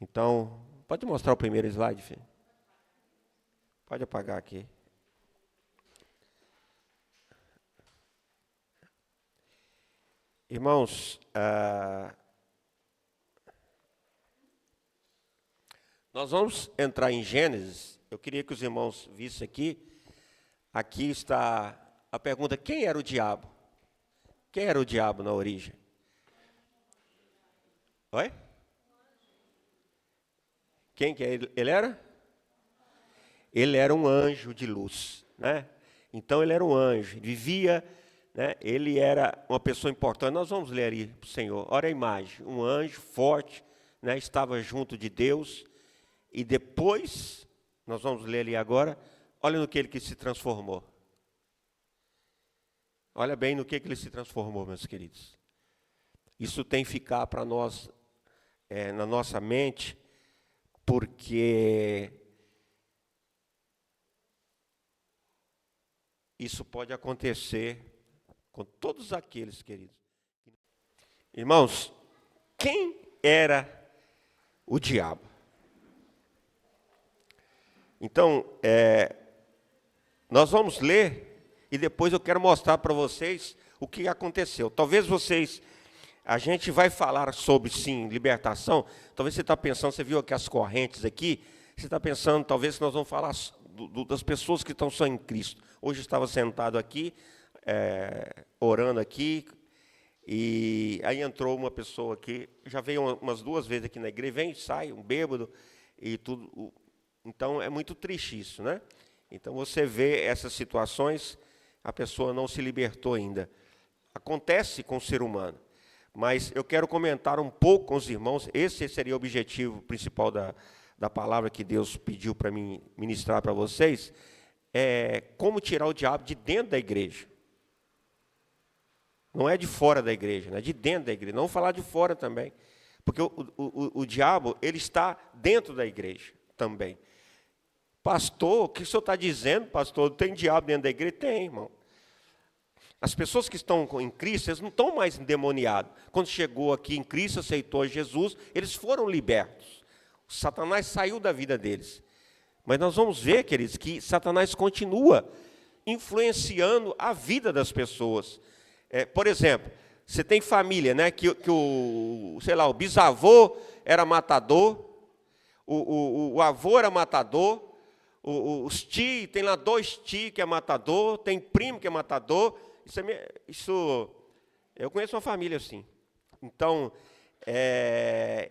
Então, pode mostrar o primeiro slide, filho? Pode apagar aqui. Irmãos, nós vamos entrar em Gênesis. Eu queria que os irmãos vissem aqui. Aqui está a pergunta: quem era o diabo? Quem era o diabo na origem? Oi? Quem que ele era? Ele era um anjo de luz, né? Então ele era um anjo, vivia, né? Ele era uma pessoa importante. Nós vamos ler aí para o Senhor. Olha a imagem, um anjo forte, né? Estava junto de Deus. E depois, nós vamos ler ali agora, olha no que ele se transformou. Olha bem no que ele se transformou, meus queridos. Isso tem que ficar para nós, na nossa mente, porque isso pode acontecer com todos aqueles, queridos. Irmãos, quem era o diabo? Então, nós vamos ler e depois eu quero mostrar para vocês o que aconteceu. Talvez a gente vai falar sobre, sim, libertação. Talvez você está pensando, você viu aqui as correntes aqui, você está pensando, talvez nós vamos falar das pessoas que estão só em Cristo. Hoje eu estava sentado aqui, orando aqui, e aí entrou uma pessoa aqui, já veio umas 2 vezes aqui na igreja, vem e sai, um bêbado, e tudo. Então, é muito triste isso, né? Então, você vê essas situações, a pessoa não se libertou ainda. Acontece com o ser humano. Mas eu quero comentar um pouco com os irmãos, esse seria o objetivo principal da palavra que Deus pediu para mim ministrar para vocês, como tirar o diabo de dentro da igreja. Não é de fora da igreja, né? É de dentro da igreja. Não falar de fora também. Porque o diabo, ele está dentro da igreja também. Pastor, o que o senhor está dizendo, pastor? Tem diabo dentro da igreja? Tem, irmão. As pessoas que estão em Cristo, eles não estão mais endemoniados. Quando chegou aqui em Cristo, aceitou Jesus, eles foram libertos. O Satanás saiu da vida deles. Mas nós vamos ver, queridos, que Satanás continua influenciando a vida das pessoas. Por exemplo, você tem família, né, que o bisavô era matador, o avô era matador, os tios, tem lá 2 tios que é matador, tem primo que é matador. Eu conheço uma família assim. Então,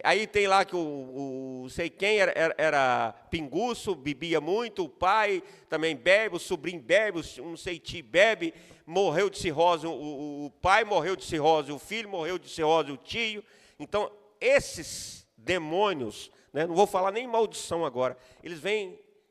aí tem lá que sei quem era pinguço, bebia muito, o pai também bebe, o sobrinho bebe, não sei tio bebe, morreu de cirrose, o pai morreu de cirrose, o filho morreu de cirrose, o tio. Então, esses demônios, né, não vou falar nem maldição agora, eles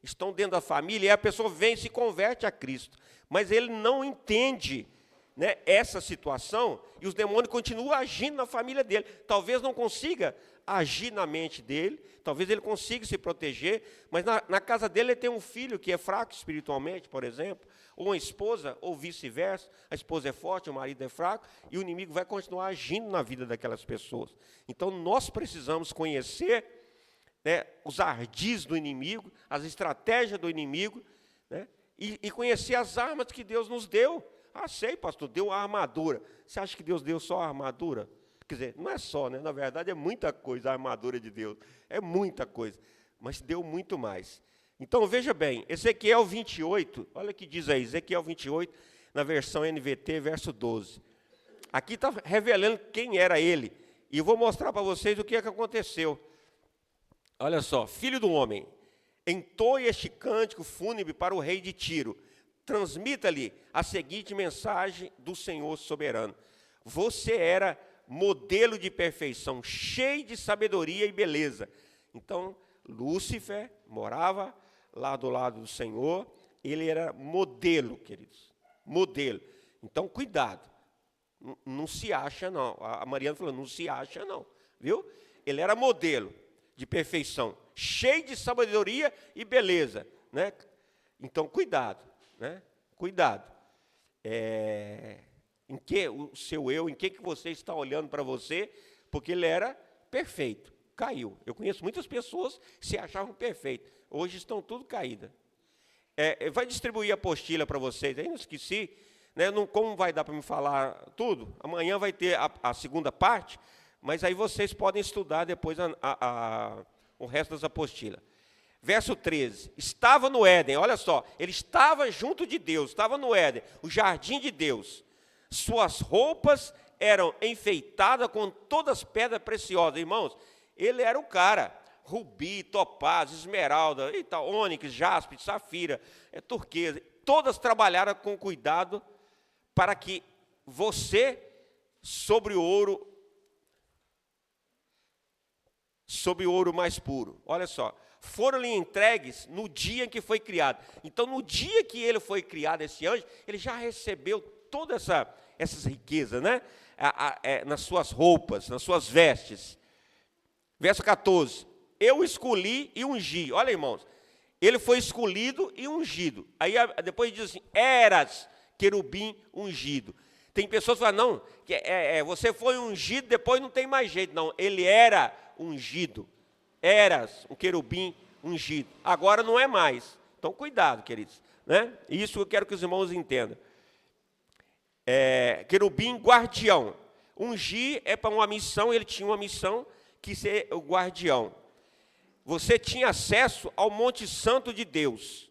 estão dentro da família e a pessoa vem e se converte a Cristo. Mas ele não entende, né, essa situação e os demônios continuam agindo na família dele. Talvez não consiga agir na mente dele, talvez ele consiga se proteger, mas na casa dele ele tem um filho que é fraco espiritualmente, por exemplo, ou uma esposa, ou vice-versa. A esposa é forte, o marido é fraco, e o inimigo vai continuar agindo na vida daquelas pessoas. Então nós precisamos conhecer, né, os ardis do inimigo, as estratégias do inimigo, né, e conhecer as armas que Deus nos deu. Sei, pastor, deu a armadura. Você acha que Deus deu só a armadura? Quer dizer, não é só, né? Na verdade é muita coisa a armadura de Deus. É muita coisa, mas deu muito mais. Então veja bem, Ezequiel 28, olha o que diz aí, Ezequiel 28, na versão NVT, verso 12. Aqui está revelando quem era ele. E eu vou mostrar para vocês o que aconteceu. Olha só, filho do homem, entoe este cântico fúnebre para o rei de Tiro. Transmita-lhe a seguinte mensagem do Senhor soberano. Você era modelo de perfeição, cheio de sabedoria e beleza. Então, Lúcifer morava lá do lado do Senhor. Ele era modelo, queridos. Modelo. Então, cuidado. Não se acha, não. A Mariana falou, não se acha, não. Viu? Ele era modelo de perfeição, cheio de sabedoria e beleza, né? Então, cuidado, né? Cuidado. Em que o seu eu, em que você está olhando para você, porque ele era perfeito. caiu. Eu conheço muitas pessoas que se achavam perfeitas. Hoje estão tudo caídas. Vai distribuir a apostila para vocês, aí não esqueci. Né, não, como vai dar para me falar tudo? Amanhã vai ter a segunda parte, mas aí vocês podem estudar depois o resto das apostilas. Verso 13, estava no Éden, olha só, ele estava junto de Deus, estava no Éden, o jardim de Deus. Suas roupas eram enfeitadas com todas as pedras preciosas. Irmãos, ele era o cara, rubi, topázio, esmeralda, ônix, jaspe, safira, turquesa, todas trabalharam com cuidado para que você, sobre o ouro mais puro, olha só, foram-lhe entregues no dia em que foi criado. Então, no dia que ele foi criado, esse anjo, ele já recebeu toda essas riquezas, né? Nas suas roupas, nas suas vestes. Verso 14, eu escolhi e ungi. Olha, irmãos, ele foi escolhido e ungido. Aí depois diz assim, eras querubim ungido. Tem pessoas que falam, não, você foi ungido, depois não tem mais jeito. Não, ele era ungido. Eras um querubim ungido. Agora não é mais. Então, cuidado, queridos. Né? Isso eu quero que os irmãos entendam. Querubim guardião. Ungir é para uma missão, ele tinha uma missão que ser o guardião. Você tinha acesso ao Monte Santo de Deus.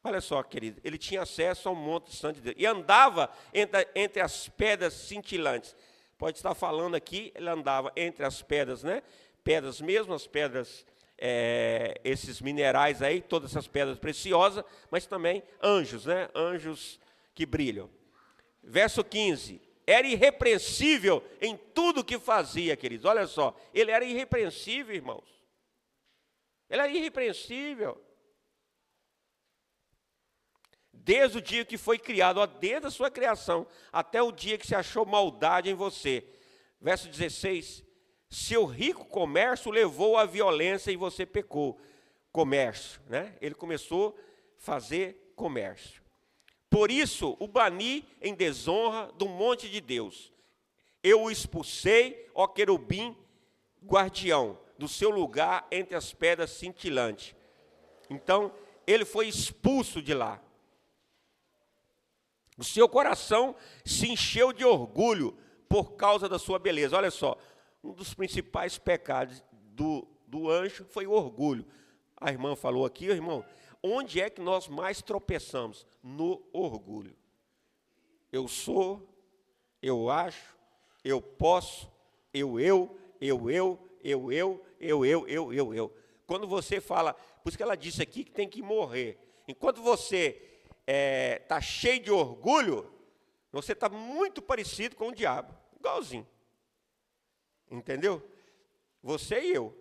Olha só, querido, ele tinha acesso ao Monte Santo de Deus. E andava entre as pedras cintilantes. Pode estar falando aqui, ele andava entre as pedras, né? Pedras mesmo, as pedras, esses minerais aí, todas essas pedras preciosas, mas também anjos, né? Anjos que brilham. Verso 15. Era irrepreensível em tudo que fazia, queridos. Olha só, ele era irrepreensível, irmãos. Ele era irrepreensível. Desde o dia que foi criado, desde a sua criação, até o dia que se achou maldade em você. Verso 16. Seu rico comércio levou à violência e você pecou. Comércio, né? Ele começou a fazer comércio. Por isso, o bani em desonra do monte de Deus. Eu o expulsei, ó querubim guardião, do seu lugar entre as pedras cintilantes. Então, ele foi expulso de lá. O seu coração se encheu de orgulho por causa da sua beleza. Olha só, um dos principais pecados do anjo foi o orgulho. A irmã falou aqui, irmão, onde é que nós mais tropeçamos? No orgulho. Eu sou, eu acho, eu posso, eu. Quando você fala, por isso que ela disse aqui que tem que morrer. Enquanto você está cheio de orgulho, você está muito parecido com o diabo, igualzinho. Entendeu? Você e eu.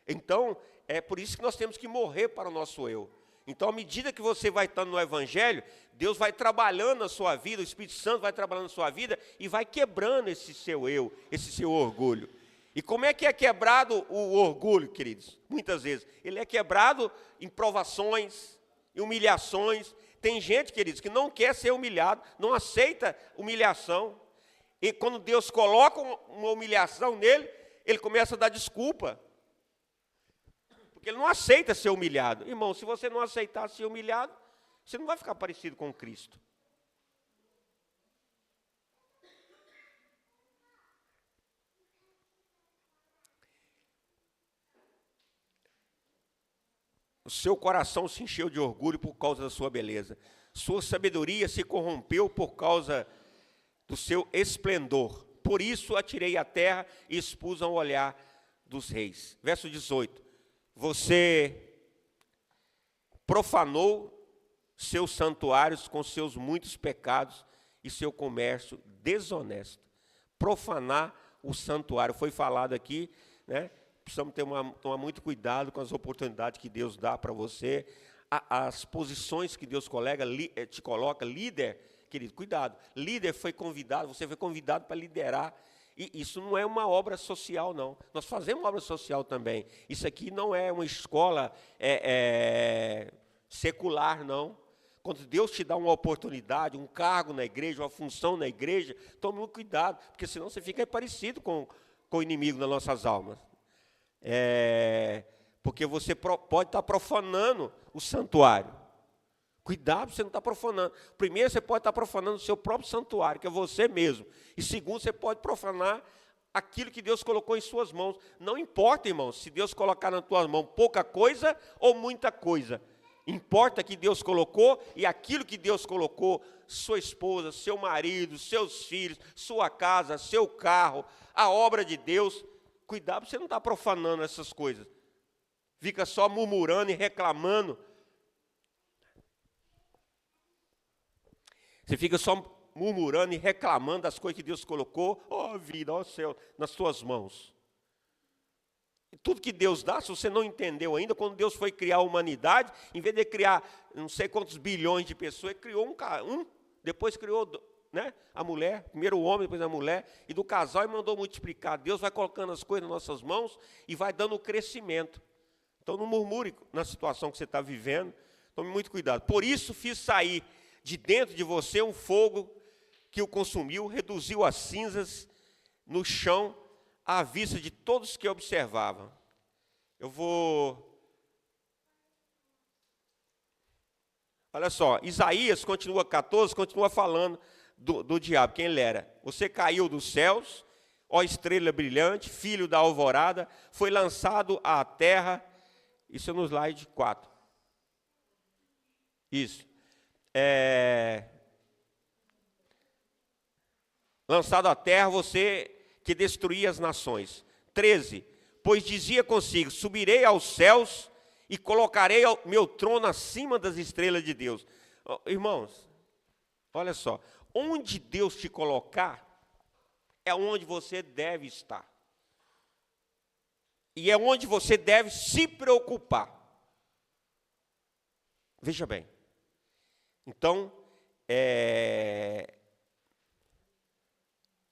Então, é por isso que nós temos que morrer para o nosso eu. Então, à medida que você vai estando no Evangelho, Deus vai trabalhando na sua vida, o Espírito Santo vai trabalhando na sua vida e vai quebrando esse seu eu, esse seu orgulho. E como é que é quebrado o orgulho, queridos? Muitas vezes. Ele é quebrado em provações, em humilhações. Tem gente, queridos, que não quer ser humilhado, não aceita humilhação. E quando Deus coloca uma humilhação nele, ele começa a dar desculpa. Porque ele não aceita ser humilhado. Irmão, se você não aceitar ser humilhado, você não vai ficar parecido com Cristo. O seu coração se encheu de orgulho por causa da sua beleza. Sua sabedoria se corrompeu por causa do seu esplendor. Por isso atirei a terra e expus ao olhar dos reis. Verso 18. Você profanou seus santuários com seus muitos pecados e seu comércio desonesto. Profanar o santuário. Foi falado aqui, né? Precisamos tomar muito cuidado com as oportunidades que Deus dá para você, as posições que Deus te coloca, líder, querido, cuidado. Líder foi convidado, você foi convidado para liderar. E isso não é uma obra social, não. Nós fazemos obra social também. Isso aqui não é uma escola secular, não. Quando Deus te dá uma oportunidade, um cargo na igreja, uma função na igreja, tome muito cuidado, porque senão você fica parecido com o inimigo das nossas almas. Porque você pode estar profanando o santuário. Cuidado, você não está profanando. Primeiro, você pode estar profanando o seu próprio santuário, que é você mesmo. E segundo, você pode profanar aquilo que Deus colocou em suas mãos. Não importa, irmãos, se Deus colocar na tua mão pouca coisa ou muita coisa. Importa que Deus colocou, e aquilo que Deus colocou, sua esposa, seu marido, seus filhos, sua casa, seu carro, a obra de Deus. Cuidado, você não está profanando essas coisas. Fica só murmurando e reclamando. Você fica só murmurando e reclamando das coisas que Deus colocou, ó vida, ó céu, nas suas mãos. E tudo que Deus dá, se você não entendeu ainda, quando Deus foi criar a humanidade, em vez de criar não sei quantos bilhões de pessoas, Ele criou depois criou, né, a mulher, primeiro o homem, depois a mulher, e do casal Ele mandou multiplicar. Deus vai colocando as coisas nas nossas mãos e vai dando o crescimento. Então não murmure na situação que você está vivendo, tome muito cuidado. Por isso fiz sair de dentro de você um fogo que o consumiu, reduziu as cinzas no chão à vista de todos que observavam. Eu vou... Olha só, Isaías continua 14, continua falando do diabo, quem ele era. Você caiu dos céus, ó estrela brilhante, filho da alvorada, foi lançado à terra. Isso é no slide 4. Isso. Lançado à terra, você que destruía as nações. 13. Pois dizia consigo, subirei aos céus e colocarei meu trono acima das estrelas de Deus. Irmãos, olha só, onde Deus te colocar, é onde você deve estar. E é onde você deve se preocupar. Veja bem. Então,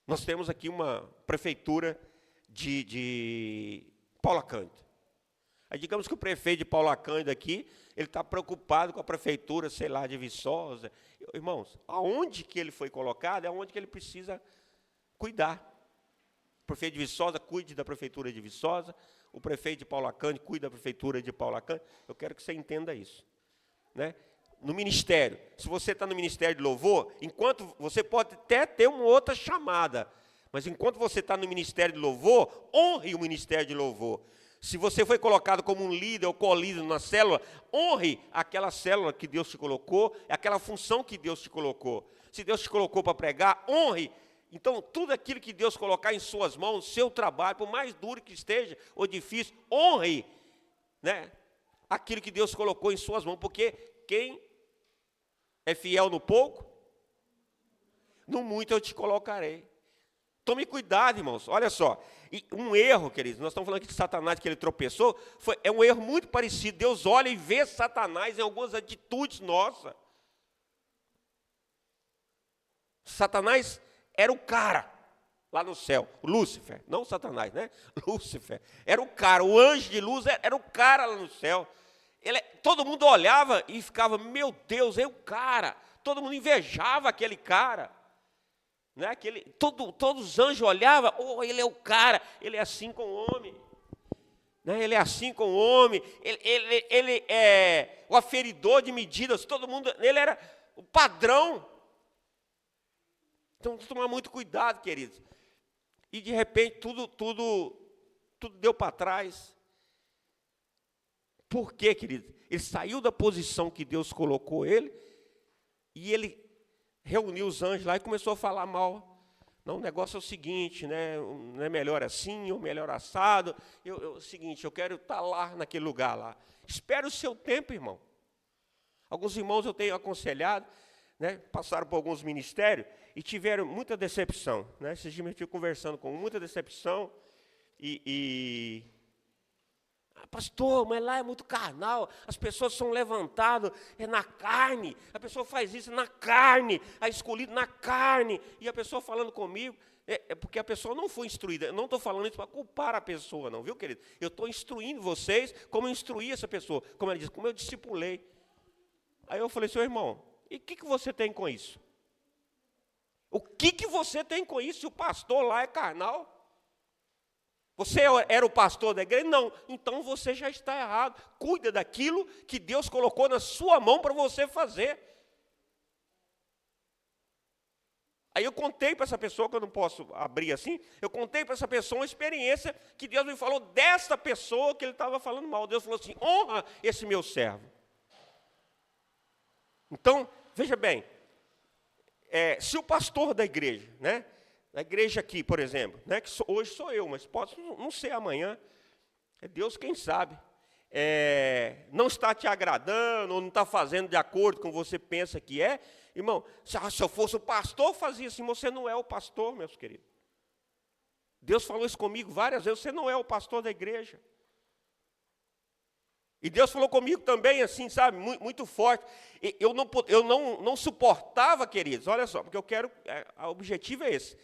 nós temos aqui uma prefeitura de Paula Cândido. Aí digamos que o prefeito de Paula Cândido aqui, ele está preocupado com a prefeitura, sei lá, de Viçosa. Irmãos, aonde que ele foi colocado é aonde que ele precisa cuidar. O prefeito de Viçosa cuide da prefeitura de Viçosa, o prefeito de Paula Cândido cuide da prefeitura de Paula Cândido. Eu quero que você entenda isso, né? No ministério, se você está no ministério de louvor, enquanto você pode até ter uma outra chamada, mas enquanto você está no ministério de louvor, honre o ministério de louvor. Se você foi colocado como um líder ou co-líder na célula, honre aquela célula que Deus te colocou, aquela função que Deus te colocou. Se Deus te colocou para pregar, honre. Então, tudo aquilo que Deus colocar em suas mãos, seu trabalho, por mais duro que esteja ou difícil, honre, né, aquilo que Deus colocou em suas mãos, porque quem é fiel no pouco, no muito eu te colocarei. Tome cuidado, irmãos. Olha só. E um erro, queridos, nós estamos falando aqui de Satanás, que ele tropeçou, é um erro muito parecido. Deus olha e vê Satanás em algumas atitudes nossas. Satanás era o cara lá no céu. Lúcifer, não Satanás, né? Lúcifer. Era o cara, o anjo de luz era o cara lá no céu. Todo mundo olhava e ficava, meu Deus, é o cara. Todo mundo invejava aquele cara. Né? Todos os anjos olhavam, oh, ele é o cara, ele é assim com o homem. Né? Ele é assim com o homem, ele é o aferidor de medidas, todo mundo, ele era o padrão. Então, tem que tomar muito cuidado, queridos. E, de repente, tudo deu para trás. Por quê, querido? Ele saiu da posição que Deus colocou ele, e ele reuniu os anjos lá e começou a falar mal. Não, o negócio é o seguinte, né? Não é melhor assim, ou melhor assado. É o seguinte, eu quero estar lá naquele lugar lá. Espere o seu tempo, irmão. Alguns irmãos eu tenho aconselhado, né? Passaram por alguns ministérios e tiveram muita decepção. Né? Esses dias eu estive conversando com muita decepção pastor, mas lá é muito carnal, as pessoas são levantadas na carne, a pessoa faz isso na carne, a escolhida na carne, e a pessoa falando comigo, é porque a pessoa não foi instruída. Eu não estou falando isso para culpar a pessoa, não, viu, querido? Eu estou instruindo vocês como eu instruí essa pessoa, como ela diz, como eu discipulei. Aí eu falei, seu irmão, e o que você tem com isso? O que você tem com isso se o pastor lá é carnal? Você era o pastor da igreja? Não. Então você já está errado. Cuida daquilo que Deus colocou na sua mão para você fazer. Aí eu contei para essa pessoa, que eu não posso abrir assim, eu contei para essa pessoa uma experiência que Deus me falou dessa pessoa que ele estava falando mal. Deus falou assim: honra esse meu servo. Então, veja bem, se o pastor da igreja, né, da igreja aqui, por exemplo, né, que hoje sou eu, mas pode não ser amanhã, é Deus quem sabe, não está te agradando, ou não está fazendo de acordo com o que você pensa que é, irmão, se eu fosse o pastor, eu fazia assim. Você não é o pastor, meus queridos. Deus falou isso comigo várias vezes: você não é o pastor da igreja. E Deus falou comigo também, assim, sabe, muito forte. Eu não suportava, queridos, olha só, porque eu quero, o objetivo é esse.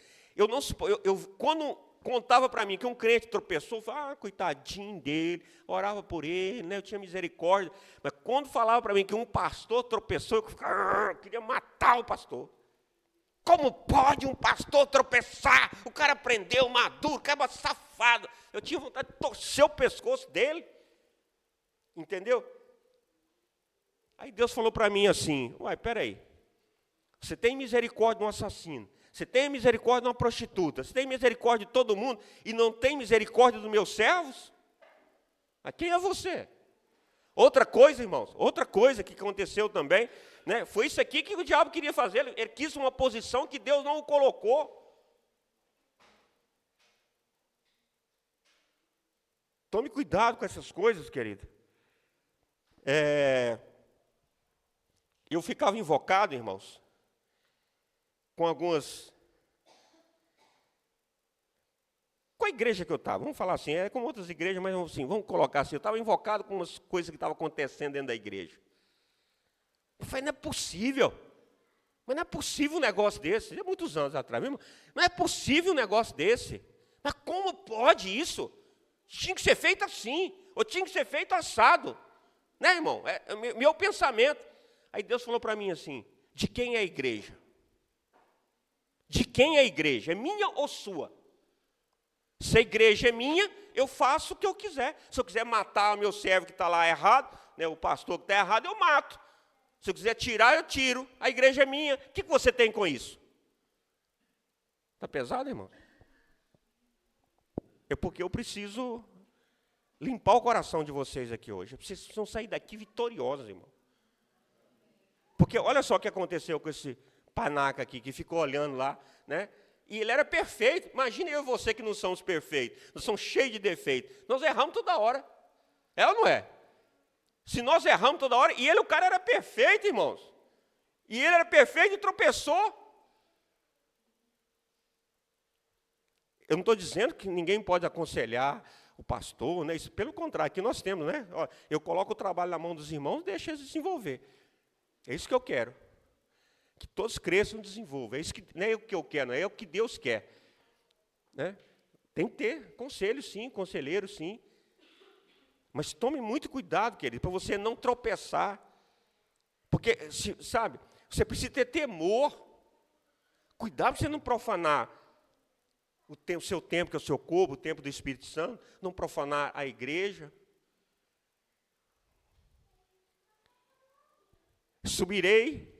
Quando contava para mim que um crente tropeçou, eu falava: coitadinho dele, orava por ele, né, eu tinha misericórdia. Mas quando falava para mim que um pastor tropeçou, eu queria matar o pastor. Como pode um pastor tropeçar? O cara prendeu, maduro, o cara safado. Eu tinha vontade de torcer o pescoço dele. Entendeu? Aí Deus falou para mim assim: uai, peraí, você tem misericórdia de um assassino, você tem misericórdia de uma prostituta, você tem misericórdia de todo mundo e não tem misericórdia dos meus servos? Mas quem é você? Outra coisa, irmãos, outra coisa que aconteceu também, né, foi isso aqui que o diabo queria fazer. Ele quis uma posição que Deus não o colocou. Tome cuidado com essas coisas, querido. Eu ficava invocado, irmãos, com a igreja que eu estava, vamos falar assim, com outras igrejas, mas assim, vamos colocar assim, eu estava invocado com umas coisas que estavam acontecendo dentro da igreja. Eu falei: não é possível, mas não é possível um negócio desse, há muitos anos atrás mesmo, não é possível um negócio desse, mas como pode isso? Tinha que ser feito assim, ou tinha que ser feito assado. Né, irmão? Meu pensamento. Aí Deus falou para mim assim: de quem é a igreja? De quem é a igreja? É minha ou sua? Se a igreja é minha, eu faço o que eu quiser. Se eu quiser matar o meu servo que está lá errado, né, o pastor que está errado, eu mato. Se eu quiser tirar, eu tiro. A igreja é minha. O que você tem com isso? Está pesado, irmão? É porque eu preciso limpar o coração de vocês aqui hoje. Vocês precisam sair daqui vitoriosos, irmão. Porque olha só o que aconteceu com esse panaca aqui, que ficou olhando lá, né? E ele era perfeito. Imagine eu e você que não somos perfeitos, nós somos cheios de defeitos. Nós erramos toda hora. É ou não é? Se nós erramos toda hora, e o cara era perfeito, irmãos. E ele era perfeito e tropeçou. Eu não estou dizendo que ninguém pode aconselhar o pastor, né? Isso, pelo contrário, aqui nós temos, né? Ó, eu coloco o trabalho na mão dos irmãos e deixo eles desenvolver. É isso que eu quero. Que todos cresçam e desenvolvam. É isso que, não é o que eu quero, não é o que Deus quer. Né? Tem que ter conselho, sim, conselheiro, sim. Mas tome muito cuidado, querido, para você não tropeçar. Porque, sabe, você precisa ter temor. Cuidado para você não profanar o seu tempo, que é o seu corpo, o tempo do Espírito Santo, não profanar a igreja. Subirei,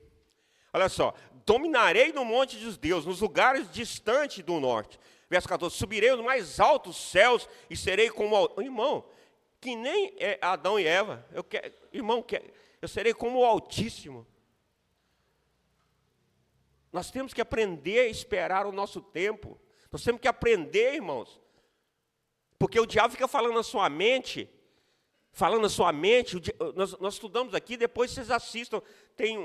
olha só, dominarei no monte dos deuses, nos lugares distantes do norte. Verso 14, subirei nos mais altos céus e serei como... Irmão, que nem Adão e Eva, eu serei como o Altíssimo. Nós temos que aprender a esperar o nosso tempo. Nós temos que aprender, irmãos. Porque o diabo fica falando na sua mente. Nós estudamos aqui, depois vocês assistam. Tem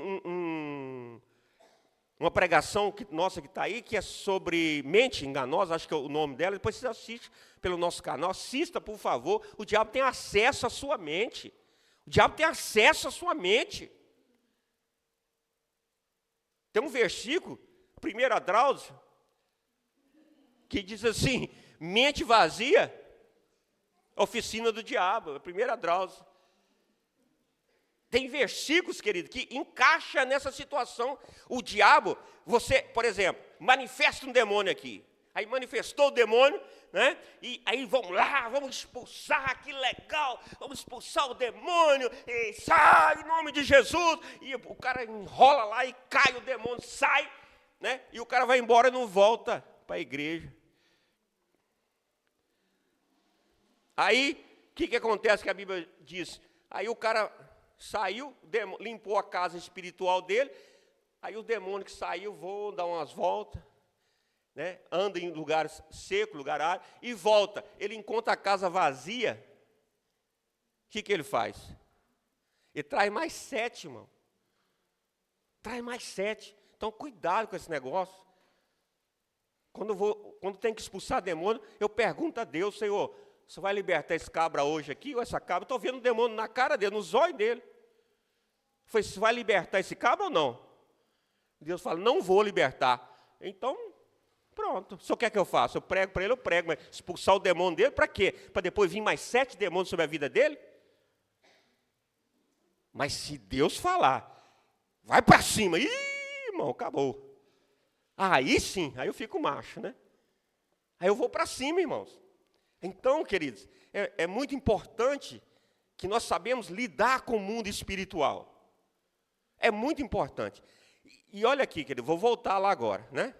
uma pregação nossa que está aí, que é sobre mente enganosa, acho que é o nome dela. Depois vocês assistem pelo nosso canal. Assista, por favor. O diabo tem acesso à sua mente. O diabo tem acesso à sua mente. Tem um versículo, 1 Drauzio, que diz assim: mente vazia, oficina do diabo. 1 Drauzio. Tem versículos, querido, que encaixa nessa situação. O diabo, você, por exemplo, manifesta um demônio aqui. Aí manifestou o demônio, né? E aí vamos lá, vamos expulsar, que legal, vamos expulsar o demônio, e sai em nome de Jesus. E o cara enrola lá e cai o demônio, sai, né? E o cara vai embora e não volta para a igreja. Aí, o que acontece que a Bíblia diz? Aí o cara saiu, limpou a casa espiritual dele, aí o demônio que saiu voa, dá umas voltas, né? Anda em lugares secos, lugar árido, e volta. Ele encontra a casa vazia, o que ele faz? Ele traz mais 7, irmão. Traz mais 7. Então, cuidado com esse negócio. Quando tem que expulsar demônio, eu pergunto a Deus, Senhor, você vai libertar esse cabra hoje aqui, ou essa cabra? Estou vendo um demônio na cara dele, no zóio dele. Eu falei, você vai libertar esse cabra ou não? Deus fala, não vou libertar. Então, pronto. O senhor quer que eu faça? Eu prego para ele, eu prego. Mas expulsar o demônio dele, para quê? Para depois vir mais 7 demônios sobre a vida dele? Mas se Deus falar, vai para cima. Ih, irmão, acabou. Aí sim, aí eu fico macho, né? Aí eu vou para cima, irmãos. Então, queridos, é muito importante que nós sabemos lidar com o mundo espiritual. É muito importante. E olha aqui, querido, vou voltar lá agora, né?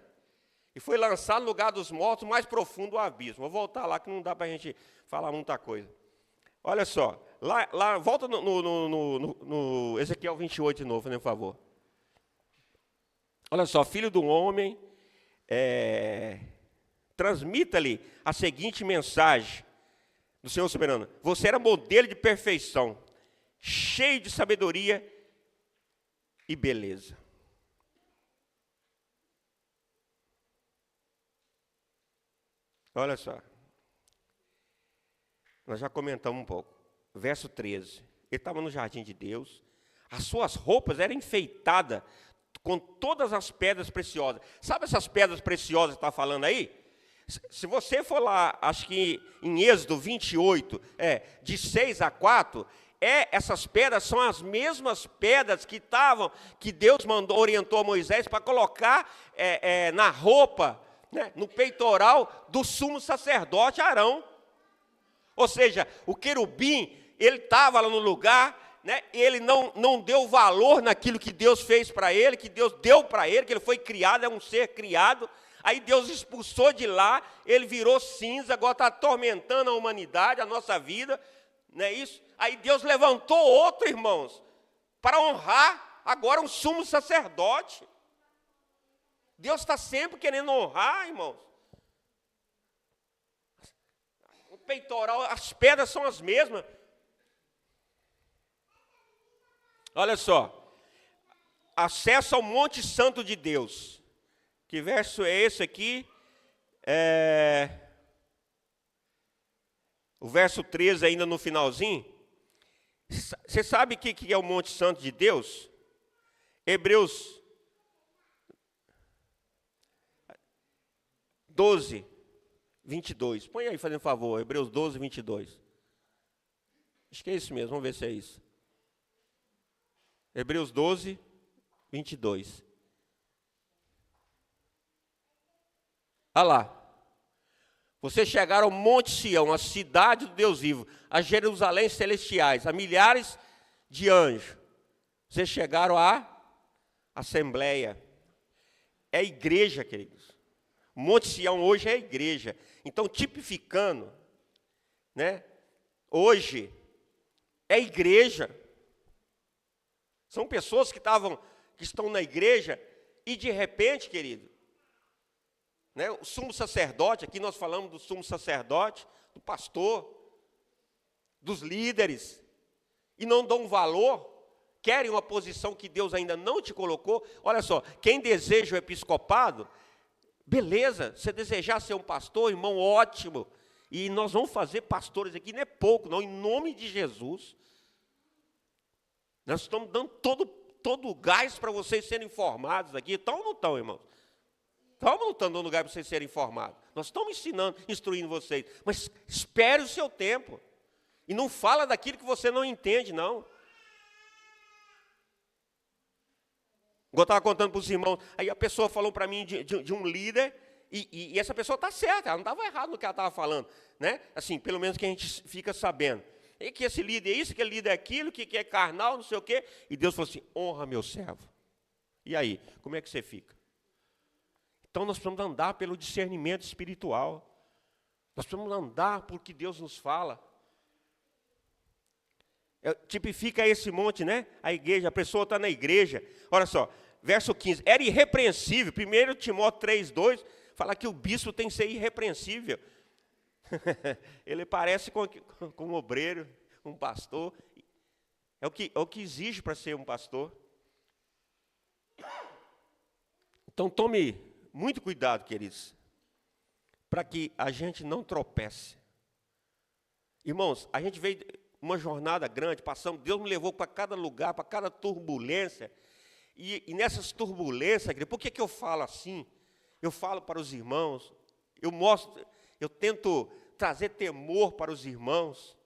E foi lançado no lugar dos mortos, mais profundo o abismo. Vou voltar lá, que não dá para a gente falar muita coisa. Olha só, lá volta no Ezequiel 28 de novo, né, por favor. Olha só, filho do homem, transmita-lhe a seguinte mensagem do Senhor soberano. Você era modelo de perfeição, cheio de sabedoria e beleza. Olha só. Nós já comentamos um pouco. Verso 13. Ele estava no jardim de Deus. As suas roupas eram enfeitadas com todas as pedras preciosas. Sabe essas pedras preciosas que está falando aí? Se você for lá, acho que em Êxodo 28, de 6 a 4, essas pedras são as mesmas pedras que Deus orientou a Moisés para colocar na roupa, né, no peitoral do sumo sacerdote Arão. Ou seja, o querubim, ele estava lá no lugar, né, ele não deu valor naquilo que Deus fez para ele, que Deus deu para ele, que ele foi criado, é um ser criado. Aí Deus expulsou de lá, ele virou cinza, agora está atormentando a humanidade, a nossa vida, não é isso? Aí Deus levantou outro, irmãos, para honrar agora um sumo sacerdote. Deus está sempre querendo honrar, irmãos. O peitoral, as pedras são as mesmas. Olha só, acesso ao Monte Santo de Deus. Que verso é esse aqui? O verso 13 ainda no finalzinho. Você sabe o que é o Monte Santo de Deus? Hebreus 12, 22. Põe aí, fazendo favor, Hebreus 12, 22. Acho que é isso mesmo, vamos ver se é isso. Hebreus 12, 22. Olha lá. Vocês chegaram ao Monte Sião, a cidade do Deus vivo, a Jerusalém celestiais, a milhares de anjos. Vocês chegaram à Assembleia. É a igreja, queridos. O Monte Sião hoje é a igreja. Então, tipificando, né? Hoje é a igreja. São pessoas que estão na igreja e de repente, querido, né, o sumo sacerdote, aqui nós falamos do sumo sacerdote, do pastor, dos líderes, e não dão valor, querem uma posição que Deus ainda não te colocou. Olha só, quem deseja o episcopado, beleza, se desejar ser um pastor, irmão, ótimo, e nós vamos fazer pastores aqui, não é pouco, não, em nome de Jesus. Nós estamos dando todo o gás para vocês serem informados aqui. Estão ou não estão, irmãos? Estão ou não estão dando lugar para vocês serem informados? Nós estamos ensinando, instruindo vocês. Mas espere o seu tempo. E não fala daquilo que você não entende, não. Igual eu estava contando para os irmãos. Aí a pessoa falou para mim de um líder E essa pessoa está certa, ela não estava errada no que ela estava falando, né? Assim, pelo menos que a gente fica sabendo. E que esse líder é isso, que aquele líder é aquilo, que é carnal, não sei o quê. E Deus falou assim, honra meu servo. E aí, como é que você fica? Então nós precisamos andar pelo discernimento espiritual. Nós precisamos andar por que Deus nos fala. Tipifica esse monte, né? A igreja, a pessoa está na igreja. Olha só, verso 15. Era irrepreensível. 1 Timóteo 3:2 fala que o bispo tem que ser irrepreensível. Ele parece com um obreiro, um pastor. É o que exige para ser um pastor. Então tome muito cuidado, queridos, para que a gente não tropece. Irmãos, a gente veio uma jornada grande, passamos, Deus me levou para cada lugar, para cada turbulência. E nessas turbulências, por que eu falo assim? Eu falo para os irmãos, eu tento trazer temor para os irmãos.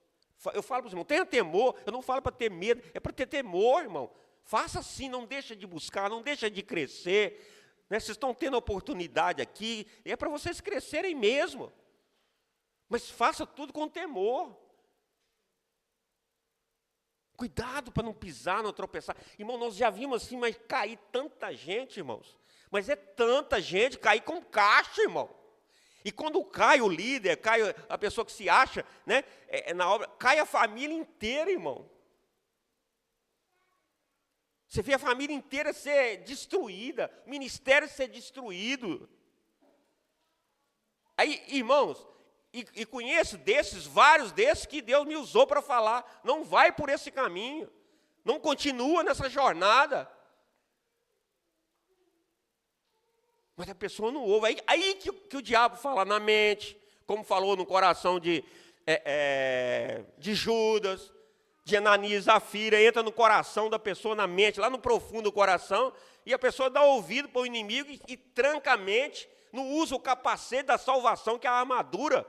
Eu falo para os irmãos, tenha temor, eu não falo para ter medo, é para ter temor, irmão. Faça assim, não deixa de buscar, não deixa de crescer. Né? Vocês estão tendo oportunidade aqui, é para vocês crescerem mesmo. Mas faça tudo com temor. Cuidado para não pisar, não tropeçar. Irmão, nós já vimos assim, mas cair tanta gente, irmãos. Mas é tanta gente, cair com caixa, irmão. E quando cai o líder, cai a pessoa que se acha, né, na obra, cai a família inteira, irmão. Você vê a família inteira ser destruída, o ministério ser destruído. Aí, irmãos, e conheço vários desses que Deus me usou para falar. Não vai por esse caminho. Não continua nessa jornada. Mas a pessoa não ouve. Aí que o diabo fala na mente, como falou no coração de Judas, de Ananias e Zafira, entra no coração da pessoa, na mente, lá no profundo do coração, e a pessoa dá ouvido para o inimigo e tranca a mente, não usa o capacete da salvação, que é a armadura.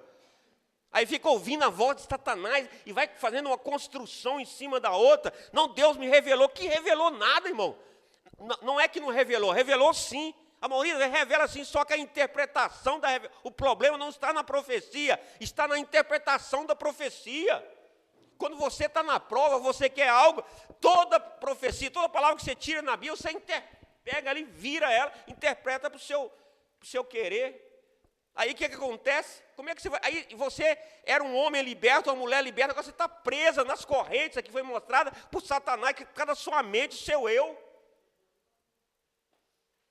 Aí fica ouvindo a voz de Satanás e vai fazendo uma construção em cima da outra. Não, Deus me revelou. Que revelou nada, irmão. Não é que não revelou, revelou sim. A maioria revela sim, só que a interpretação o problema não está na profecia, está na interpretação da profecia. Quando você está na prova, você quer algo, toda profecia, toda palavra que você tira na Bíblia, você pega ali, vira ela, interpreta para o seu querer. Aí o que acontece? Como é que você vai? Aí você era um homem liberto, uma mulher liberta, agora você está presa nas correntes, aqui foi mostrada por Satanás, que cada sua mente, seu eu.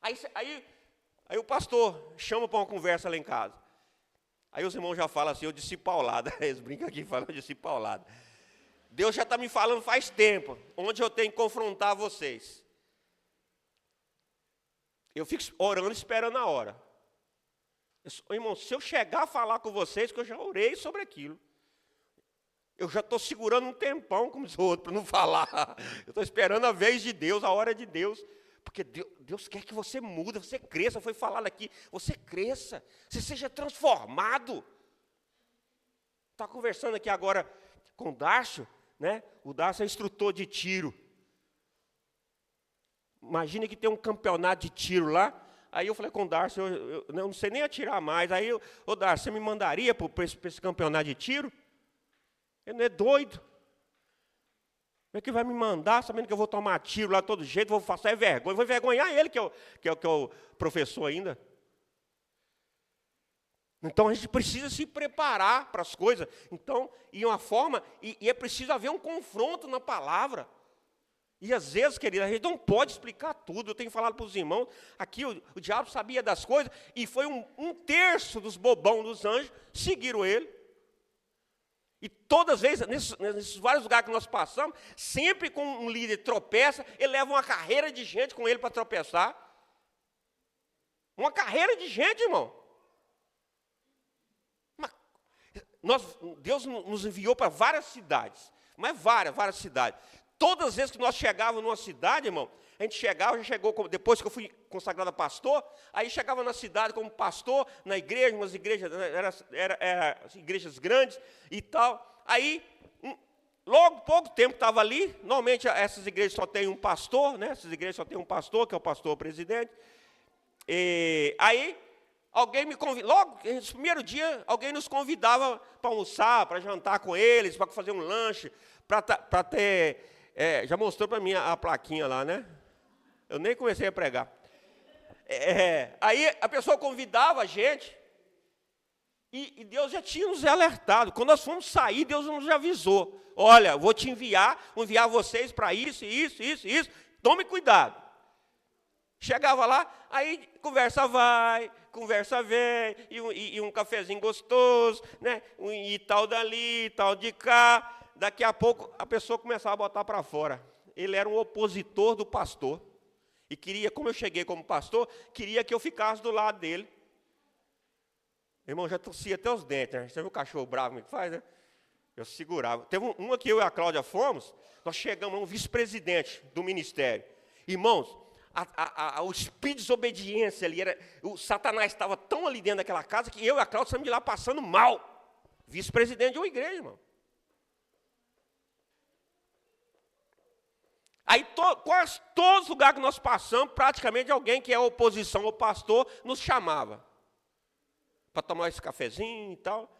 Aí o pastor chama para uma conversa lá em casa. Aí os irmãos já falam assim, eu disse paulada. Eles brincam aqui e falam, eu disse paulada. Deus já está me falando faz tempo, onde eu tenho que confrontar vocês. Eu fico orando, esperando a hora. Irmão, se eu chegar a falar com vocês, que eu já orei sobre aquilo. Eu já estou segurando um tempão, como diz o outro, para não falar. Eu estou esperando a vez de Deus, a hora de Deus. Porque Deus quer que você mude, você cresça. Foi falado aqui, você cresça, você seja transformado. Estava conversando aqui agora com o Darcio, né? O Darcio é instrutor de tiro. Imagina que tem um campeonato de tiro lá. Aí eu falei com o Darcio, eu não sei nem atirar mais. Aí, ô Darcio, você me mandaria para esse campeonato de tiro? Ele não é doido. Como é que vai me mandar, sabendo que eu vou tomar tiro lá de todo jeito, vou passar vergonha. Vou envergonhar ele, que é o professor ainda. Então, a gente precisa se preparar para as coisas. Então, e uma forma, e é preciso haver um confronto na palavra. E às vezes, querida, a gente não pode explicar tudo. Eu tenho falado para os irmãos, aqui o diabo sabia das coisas, e foi um terço dos bobão dos anjos seguiram ele. E todas as vezes, nesses vários lugares que nós passamos, sempre com um líder tropeça, ele leva uma carreira de gente com ele para tropeçar. Uma carreira de gente, irmão. Deus nos enviou para várias cidades, mas várias cidades. Todas as vezes que nós chegávamos numa cidade, irmão, a gente chegava, já chegou, depois que eu fui consagrado a pastor, aí chegava na cidade como pastor, na igreja, umas igrejas, eram igrejas grandes e tal. Aí, logo, pouco tempo estava ali, normalmente essas igrejas só tem um pastor, né? Essas igrejas só tem um pastor, que é o pastor presidente. E aí, Alguém me convidava, logo no primeiro dia, alguém nos convidava para almoçar, para jantar com eles, para fazer um lanche, para ter... já mostrou para mim a plaquinha lá, né? Eu nem comecei a pregar. Aí a pessoa convidava a gente, e Deus já tinha nos alertado. Quando nós fomos sair, Deus nos avisou. Olha, vou te vou enviar vocês para isso, tome cuidado. Chegava lá, aí conversa vai, conversa vem, e um cafezinho gostoso, né? E tal dali, tal de cá. Daqui a pouco a pessoa começava a botar para fora. Ele era um opositor do pastor. E queria, como eu cheguei como pastor, queria que eu ficasse do lado dele. Irmão, já tossia até os dentes, né? Você viu o cachorro bravo como é que faz, né? Eu segurava. Teve uma que eu e a Cláudia fomos, nós chegamos a um vice-presidente do ministério. Irmãos, o espírito de desobediência ali, o Satanás estava tão ali dentro daquela casa que eu e a Cláudia saímos de lá passando mal. Vice-presidente de uma igreja, irmão. Aí quase todos os lugares que nós passamos, praticamente alguém que é oposição ao pastor nos chamava para tomar esse cafezinho e tal.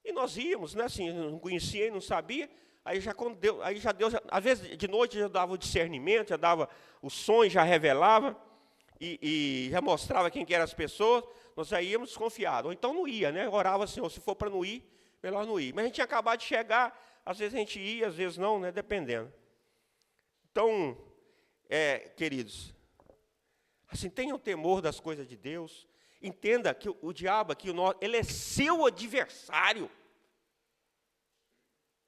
E nós íamos, né, assim, não conhecia e não sabia. Aí já Deus, às vezes de noite já dava o discernimento, já dava o sonho, já revelava e já mostrava quem que eram as pessoas. Nós já íamos desconfiados. Ou então não ia, né? Orava assim, ou se for para não ir, melhor não ir. Mas a gente tinha acabado de chegar, às vezes a gente ia, às vezes não, né? Dependendo. Então, queridos, assim, tenham temor das coisas de Deus. Entenda que o diabo aqui, ele é seu adversário.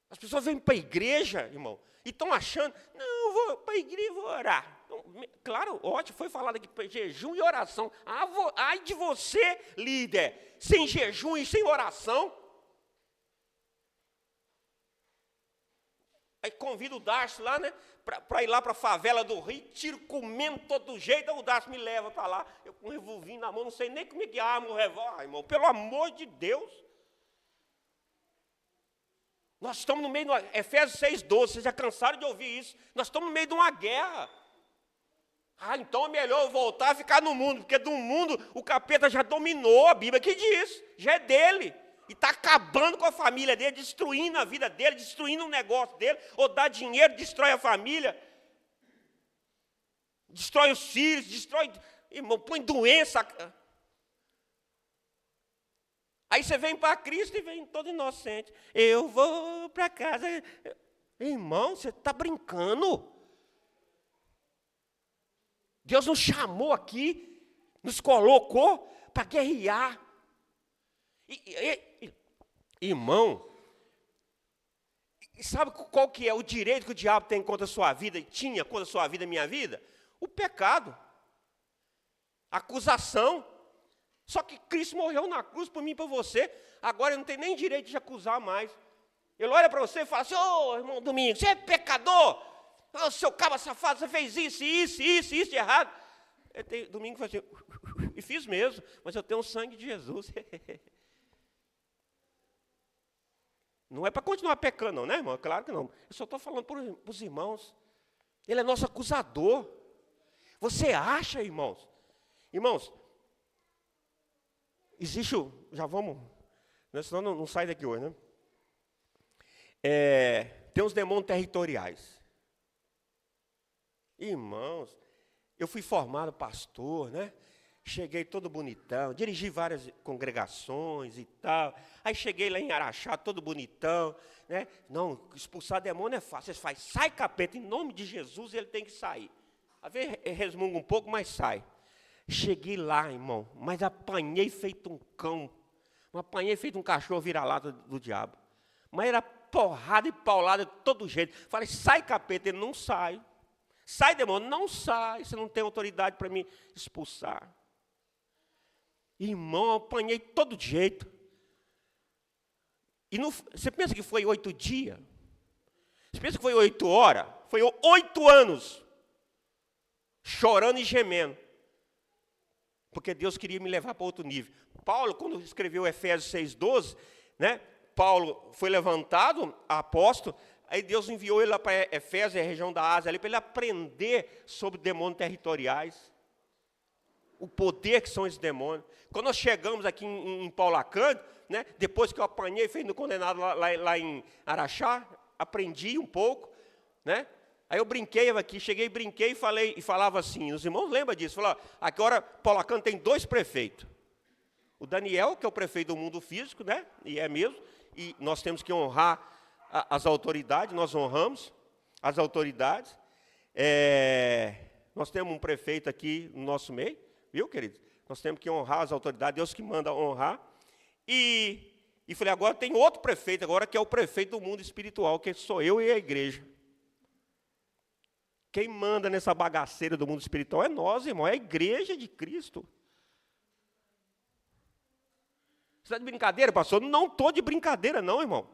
As pessoas vêm para a igreja, irmão, e estão achando, não, vou para a igreja e vou orar. Então, claro, ótimo, foi falado aqui, jejum e oração. Ai de você, líder, sem jejum e sem oração. Aí convido o Darcy lá, né, para ir lá para a favela do Rio, tiro comendo todo jeito, aí o Darcy me leva para lá, eu com um revolvinho na mão, não sei nem como é que arma o revólver, irmão, pelo amor de Deus. Nós estamos no meio de Efésios 6,12, vocês já cansaram de ouvir isso, nós estamos no meio de uma guerra. Então é melhor eu voltar e ficar no mundo, porque do mundo o capeta já dominou, a Bíblia que diz, já é dele. E está acabando com a família dele, destruindo a vida dele, destruindo o negócio dele, ou dá dinheiro, destrói a família, destrói os filhos, irmão, põe doença. Aí você vem para Cristo e vem todo inocente. Eu vou para casa. Irmão, você está brincando? Deus nos chamou aqui, nos colocou para guerrear. Irmão, sabe qual que é o direito que o diabo tem contra a sua vida, e tinha contra a sua vida e minha vida? O pecado, a acusação. Só que Cristo morreu na cruz por mim e por você, agora eu não tenho nem direito de acusar mais. Ele olha para você e fala assim, ô irmão Domingos, você é pecador, seu cabra safado, você fez isso de errado. Domingo faz assim, e fiz mesmo, mas eu tenho o sangue de Jesus. Não é para continuar pecando, não, né, irmão? Claro que não. Eu só estou falando para os irmãos. Ele é nosso acusador. Você acha, irmãos? Irmãos, existe já vamos, né, senão não sai daqui hoje, né? Tem os demônios territoriais. Irmãos, eu fui formado pastor, né? Cheguei todo bonitão, dirigi várias congregações e tal. Aí cheguei lá em Araxá, todo bonitão, né? Não, expulsar demônio é fácil. Você faz, sai capeta, em nome de Jesus, ele tem que sair. Às vezes resmunga um pouco, mas sai. Cheguei lá, irmão, mas apanhei feito um cão. Apanhei feito um cachorro vira-lata do diabo. Mas era porrada e paulada de todo jeito. Falei, sai capeta, ele não sai. Sai demônio, não sai, você não tem autoridade para me expulsar. Irmão, eu apanhei de todo jeito. E você pensa que foi 8 dias? Você pensa que foi 8 horas? Foi 8 anos. Chorando e gemendo. Porque Deus queria me levar para outro nível. Paulo, quando escreveu Efésios 6,12, né? Paulo foi levantado, apóstolo, aí Deus enviou ele lá para Efésios, a região da Ásia, para ele aprender sobre demônios territoriais. o poder que são esses demônios. Quando nós chegamos aqui em Paulacândia, né, depois que eu apanhei, fui no condenado lá em Araxá, aprendi um pouco, né? Aí eu brinquei aqui, cheguei, brinquei e falava assim, os irmãos lembram disso, falaram, agora Paulacândia tem 2 prefeitos. O Daniel, que é o prefeito do mundo físico, né? E é mesmo, e nós temos que honrar as autoridades, nós honramos as autoridades. Nós temos um prefeito aqui no nosso meio, viu, queridos? Nós temos que honrar as autoridades, Deus que manda honrar. E falei, agora tem outro prefeito, agora que é o prefeito do mundo espiritual, que sou eu e a igreja. Quem manda nessa bagaceira do mundo espiritual é nós, irmão, é a igreja de Cristo. Você está de brincadeira, pastor? Não estou de brincadeira, não, irmão.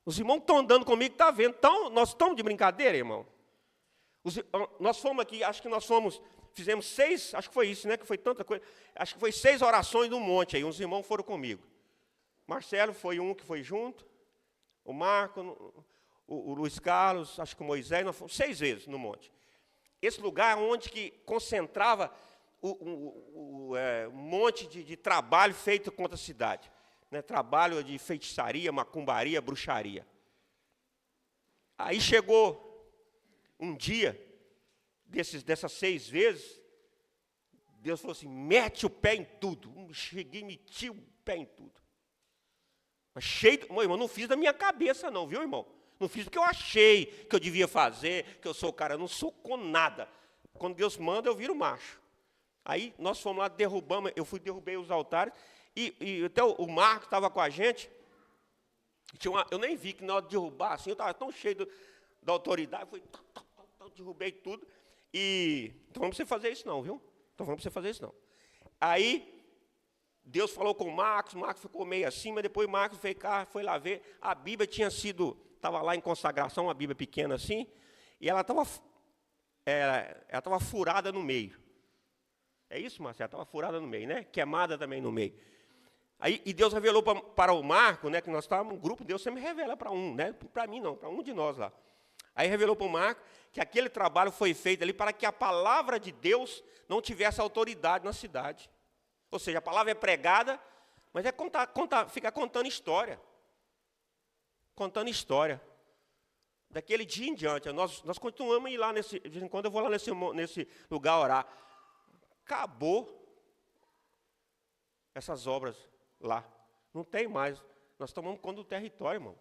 Os irmãos estão andando comigo, está vendo? Então, nós estamos de brincadeira, irmão. Nós fomos aqui, acho que fizemos 6, acho que foi isso, né? Que foi tanta coisa. Acho que foi 6 orações no monte aí, uns irmãos foram comigo. Marcelo foi um que foi junto, o Marco, o Luiz Carlos, acho que o Moisés, nós fomos 6 vezes no monte. Esse lugar onde que concentrava um monte de trabalho feito contra a cidade. Né? Trabalho de feitiçaria, macumbaria, bruxaria. Aí chegou um dia, dessas 6 vezes, Deus falou assim, mete o pé em tudo. Cheguei e meti o pé em tudo. Mas meu irmão, não fiz da minha cabeça não, viu, irmão? Não fiz porque eu achei que eu devia fazer, que eu sou o cara, eu não sou com nada. Quando Deus manda, eu viro macho. Aí nós fomos lá, derrubamos, derrubei os altares, e até o Marco estava com a gente. Eu nem vi que na hora de derrubar, assim, eu estava tão cheio da autoridade, derrubei tudo. Então vamos você fazer isso não, viu? Então vamos você fazer isso não. Aí Deus falou com o Marcos ficou meio assim, mas depois o Marcos foi lá ver, a Bíblia estava lá em consagração, uma Bíblia pequena assim, e ela estava furada no meio. É isso, Marcelo? Estava furada no meio, né? Queimada também no meio. Aí, e Deus revelou para o Marco, né, que nós estávamos um grupo, Deus sempre revela para um, né? Para mim não, para um de nós lá. Aí revelou para o Marco que aquele trabalho foi feito ali para que a palavra de Deus não tivesse autoridade na cidade. Ou seja, a palavra é pregada, mas fica contando história. Contando história. Daquele dia em diante, nós continuamos a ir lá, de vez em quando eu vou lá nesse lugar orar. Acabou essas obras lá. Não tem mais. Nós tomamos conta do território, irmão.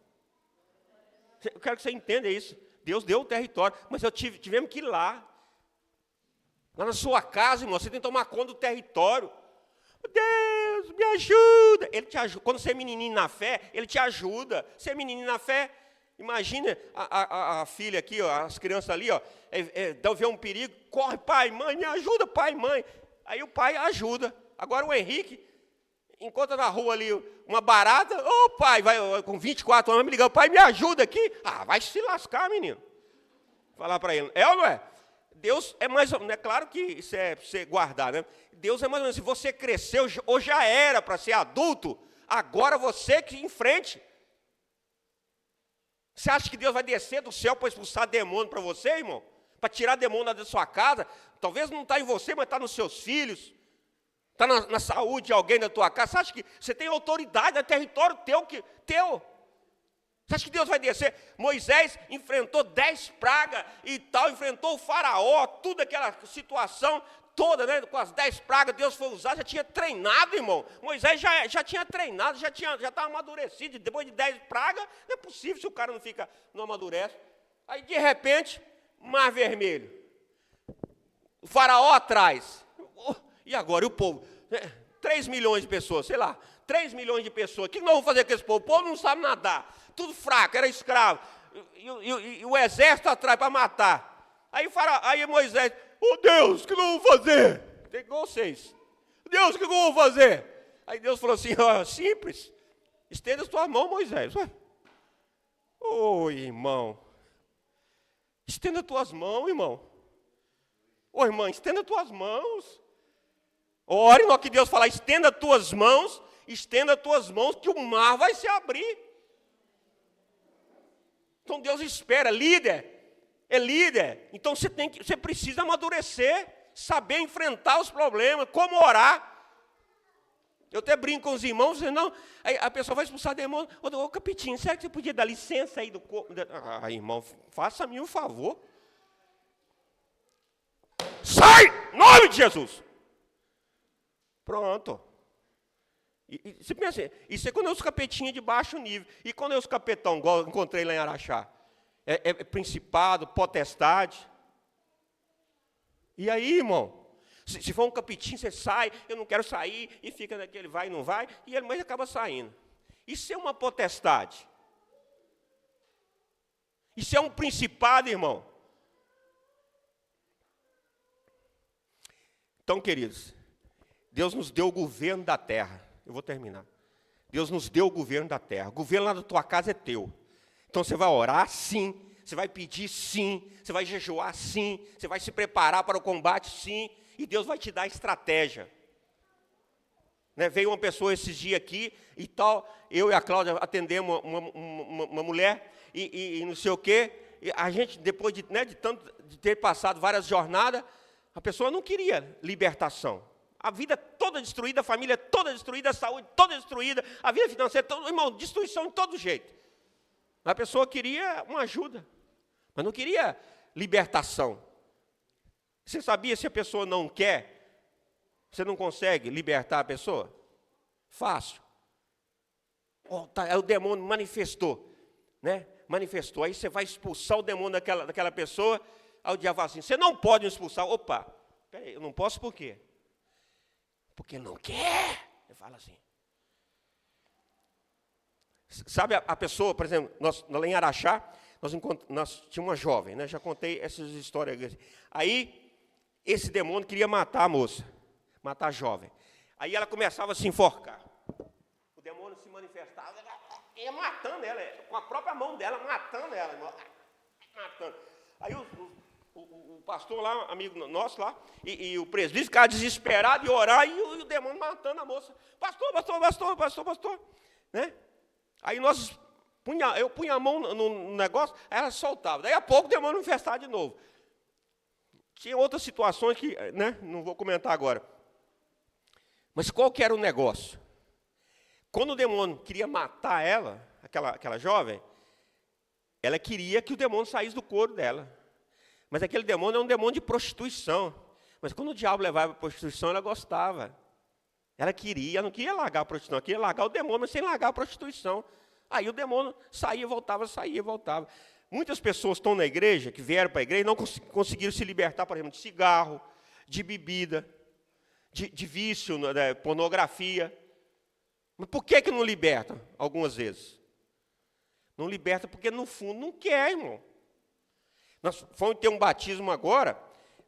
Eu quero que você entenda isso. Deus deu o território, mas tivemos que ir lá. Lá na sua casa, irmão, você tem que tomar conta do território. Deus, me ajuda. Ele te ajuda. Quando você é menininho na fé, ele te ajuda. Você é menininho na fé, imagina a filha aqui, ó, as crianças ali, ó, vê um perigo, corre, pai, mãe, me ajuda, pai, mãe. Aí o pai ajuda. Agora o Henrique encontra na rua ali uma barata, ô pai, vai com 24 anos, me liga, pai, me ajuda aqui. Ah, vai se lascar, menino. Falar para ele, é ou não é? Deus é mais ou menos, é claro que isso é para você guardar, né? Deus é mais ou menos, se você cresceu ou já era para ser adulto, agora você que enfrente. Você acha que Deus vai descer do céu para expulsar demônio para você, irmão? Para tirar demônio da sua casa? Talvez não está em você, mas está nos seus filhos. Está na saúde de alguém da tua casa. Você acha que você tem autoridade, é território teu? Você acha que Deus vai descer? Moisés enfrentou 10 pragas e tal, enfrentou o faraó, toda aquela situação toda, né, com as 10 pragas, Deus foi usar, já tinha treinado, irmão. Moisés já tinha treinado, já estava amadurecido. Depois de 10 pragas, não é possível se o cara não amadurece. Aí, de repente, Mar Vermelho. O faraó atrás. E agora, e o povo? 3 milhões de pessoas, sei lá. 3 milhões de pessoas. O que nós vamos fazer com esse povo? O povo não sabe nadar. Tudo fraco, era escravo. E o exército atrás para matar. Aí Moisés, Deus, o que nós vamos fazer? Tem igual vocês. Deus, o que nós vamos fazer? Aí Deus falou assim, simples. Estenda as tuas mãos, Moisés. Irmão. Estenda as tuas mãos, irmão. Irmã, estenda as tuas mãos. Ore, no que Deus falar, estenda as tuas mãos, que o mar vai se abrir. Então Deus espera, líder, é líder. Então você precisa amadurecer. saber enfrentar os problemas, como orar. Eu até brinco com os irmãos, senão aí a pessoa vai expulsar demônio. Ô, Capitinho, será que você podia dar licença aí do corpo? Ah, irmão, faça-me um favor. Sai! Em nome de Jesus! Pronto. E você pensa assim, isso é quando eu uso capetinha de baixo nível. E quando eu uso capetão, igual eu encontrei lá em Araxá? É principado, potestade. E aí, irmão? Se for um capetinho, você sai, eu não quero sair, e fica naquele vai e não vai, e ele mais acaba saindo. Isso é uma potestade. Isso é um principado, irmão. Então, queridos, Deus nos deu o governo da terra. Eu vou terminar. Deus nos deu o governo da terra. O governo lá da tua casa é teu. Então você vai orar, sim. Você vai pedir, sim. Você vai jejuar, sim. Você vai se preparar para o combate, sim. E Deus vai te dar estratégia. Né? Veio uma pessoa esses dias aqui e tal. Eu e a Cláudia atendemos uma mulher e não sei o quê. E a gente, depois de ter passado várias jornadas, a pessoa não queria libertação. A vida toda destruída, a família toda destruída, a saúde toda destruída, a vida financeira toda, irmão, destruição de todo jeito. A pessoa queria uma ajuda, mas não queria libertação. Você sabia, se a pessoa não quer, você não consegue libertar a pessoa? Fácil. Aí o demônio manifestou, né? Manifestou. Aí você vai expulsar o demônio daquela pessoa. Aí o diabo fala assim, você não pode me expulsar. Opa, peraí, eu não posso por quê? Porque não quer. Ele fala assim. Sabe a pessoa, por exemplo, lá em Araxá, nós tínhamos uma jovem, né? Já contei essas histórias. Aí, esse demônio queria matar a moça, matar a jovem. Aí ela começava a se enforcar. O demônio se manifestava, ia matando ela, com a própria mão dela, matando ela. Matando. Aí o pastor lá, amigo nosso lá, e o presbítero ficava desesperado e orar, e o demônio matando a moça. Pastor, né? Aí eu punha a mão no negócio, aí ela soltava. Daí a pouco o demônio manifestava de novo. Tinha outras situações que, né, não vou comentar agora. Mas qual que era o negócio? Quando o demônio queria matar ela, aquela jovem, ela queria que o demônio saísse do corpo dela. Mas aquele demônio é um demônio de prostituição. Mas quando o diabo levava a prostituição, ela gostava. Ela não queria largar a prostituição, ela queria largar o demônio, mas sem largar a prostituição. Aí o demônio saía, voltava. Muitas pessoas estão na igreja, que vieram para a igreja, e não conseguiram se libertar, por exemplo, de cigarro, de bebida, de vício, de pornografia. Mas por que não liberta, algumas vezes? Não liberta porque, no fundo, não quer, irmão. Nós fomos ter um batismo agora,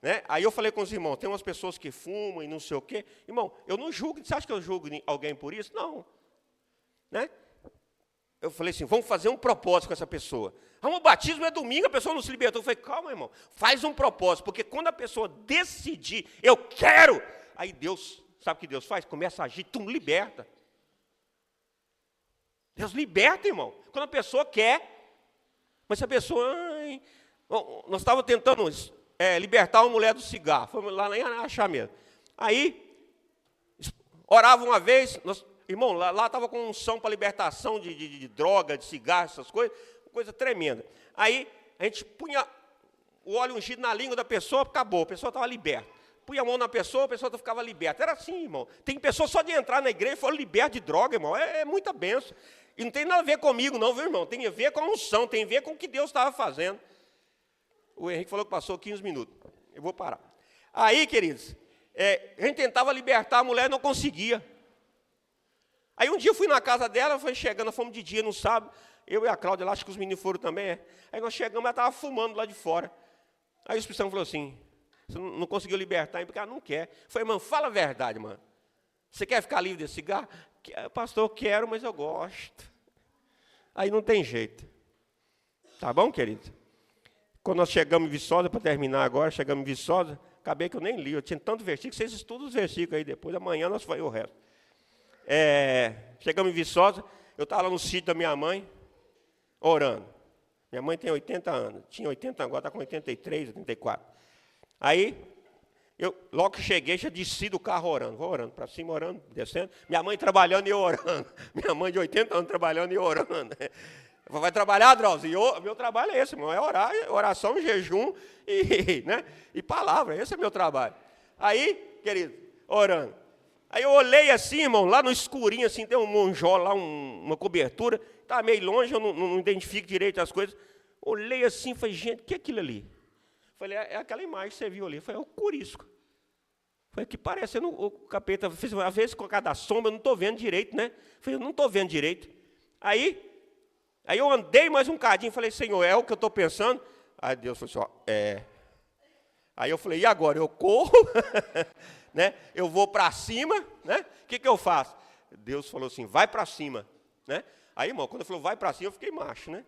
né? Aí eu falei com os irmãos, tem umas pessoas que fumam e não sei o quê. Irmão, eu não julgo, você acha que eu julgo alguém por isso? Não. Né? Eu falei assim, vamos fazer um propósito com essa pessoa. O batismo é domingo, a pessoa não se libertou. Eu falei, calma, irmão, faz um propósito, porque quando a pessoa decidir, eu quero, aí Deus, sabe o que Deus faz? Começa a agir, liberta. Deus liberta, irmão, quando a pessoa quer. Mas se a pessoa... nós estávamos tentando libertar uma mulher do cigarro, fomos lá em Araxá mesmo. Aí, orava uma vez, irmão, lá estava com unção para libertação de droga, de cigarro, essas coisas, coisa tremenda. Aí, a gente punha o óleo ungido na língua da pessoa, acabou, a pessoa estava liberta. Punha a mão na pessoa, a pessoa ficava liberta. Era assim, irmão. Tem pessoas só de entrar na igreja e foram libertas de droga, irmão. É muita bênção. E não tem nada a ver comigo, não, viu, irmão? Tem a ver com a unção, tem a ver com o que Deus estava fazendo. O Henrique falou que passou 15 minutos. Eu vou parar. Aí, queridos, a gente tentava libertar a mulher e não conseguia. Aí um dia eu fui na casa dela, foi chegando, fomos de dia, no sábado. Eu e a Cláudia lá, acho que os meninos foram também. Aí nós chegamos, ela estava fumando lá de fora. Aí o Espírito Santo falou assim, você não conseguiu libertar, porque ela não quer. Eu falei, mano, fala a verdade, mano. Você quer ficar livre desse cigarro? Pastor, eu quero, mas eu gosto. Aí não tem jeito. Tá bom, querido? Quando nós chegamos em Viçosa, para terminar agora, chegamos em Viçosa, acabei que eu nem li, eu tinha tanto versículo, vocês estudam os versículos aí depois, amanhã nós vamos o resto. Chegamos em Viçosa, eu estava lá no sítio da minha mãe, orando. Minha mãe tem 80 anos, tinha 80 agora, está com 83, 84. Aí, Eu, logo que cheguei, já desci do carro orando. Vou orando, para cima, orando, descendo. Minha mãe trabalhando e eu orando. Minha mãe de 80 anos trabalhando e eu orando. Vai trabalhar, Drauzio? Meu trabalho é esse, irmão. É orar, oração, jejum né, e palavra. Esse é meu trabalho. Aí, querido, orando. Aí eu olhei assim, irmão, lá no escurinho, assim, tem um monjola lá, uma cobertura. Estava meio longe, eu não identifico direito as coisas. Olhei assim e falei, gente, o que é aquilo ali? Falei, é aquela imagem que você viu ali. Falei, é o curisco. Falei, que parecendo o capeta. Às vezes, com cada sombra, eu não estou vendo direito, né? Falei, eu não estou vendo direito. Aí eu andei mais um cadinho e falei, Senhor, é o que eu estou pensando? Aí Deus falou assim, ó, é. Aí eu falei, e agora? Eu corro, né? Eu vou para cima, né? O que eu faço? Deus falou assim, vai para cima, né? Aí, irmão, quando ele falou, vai para cima, eu fiquei macho, né?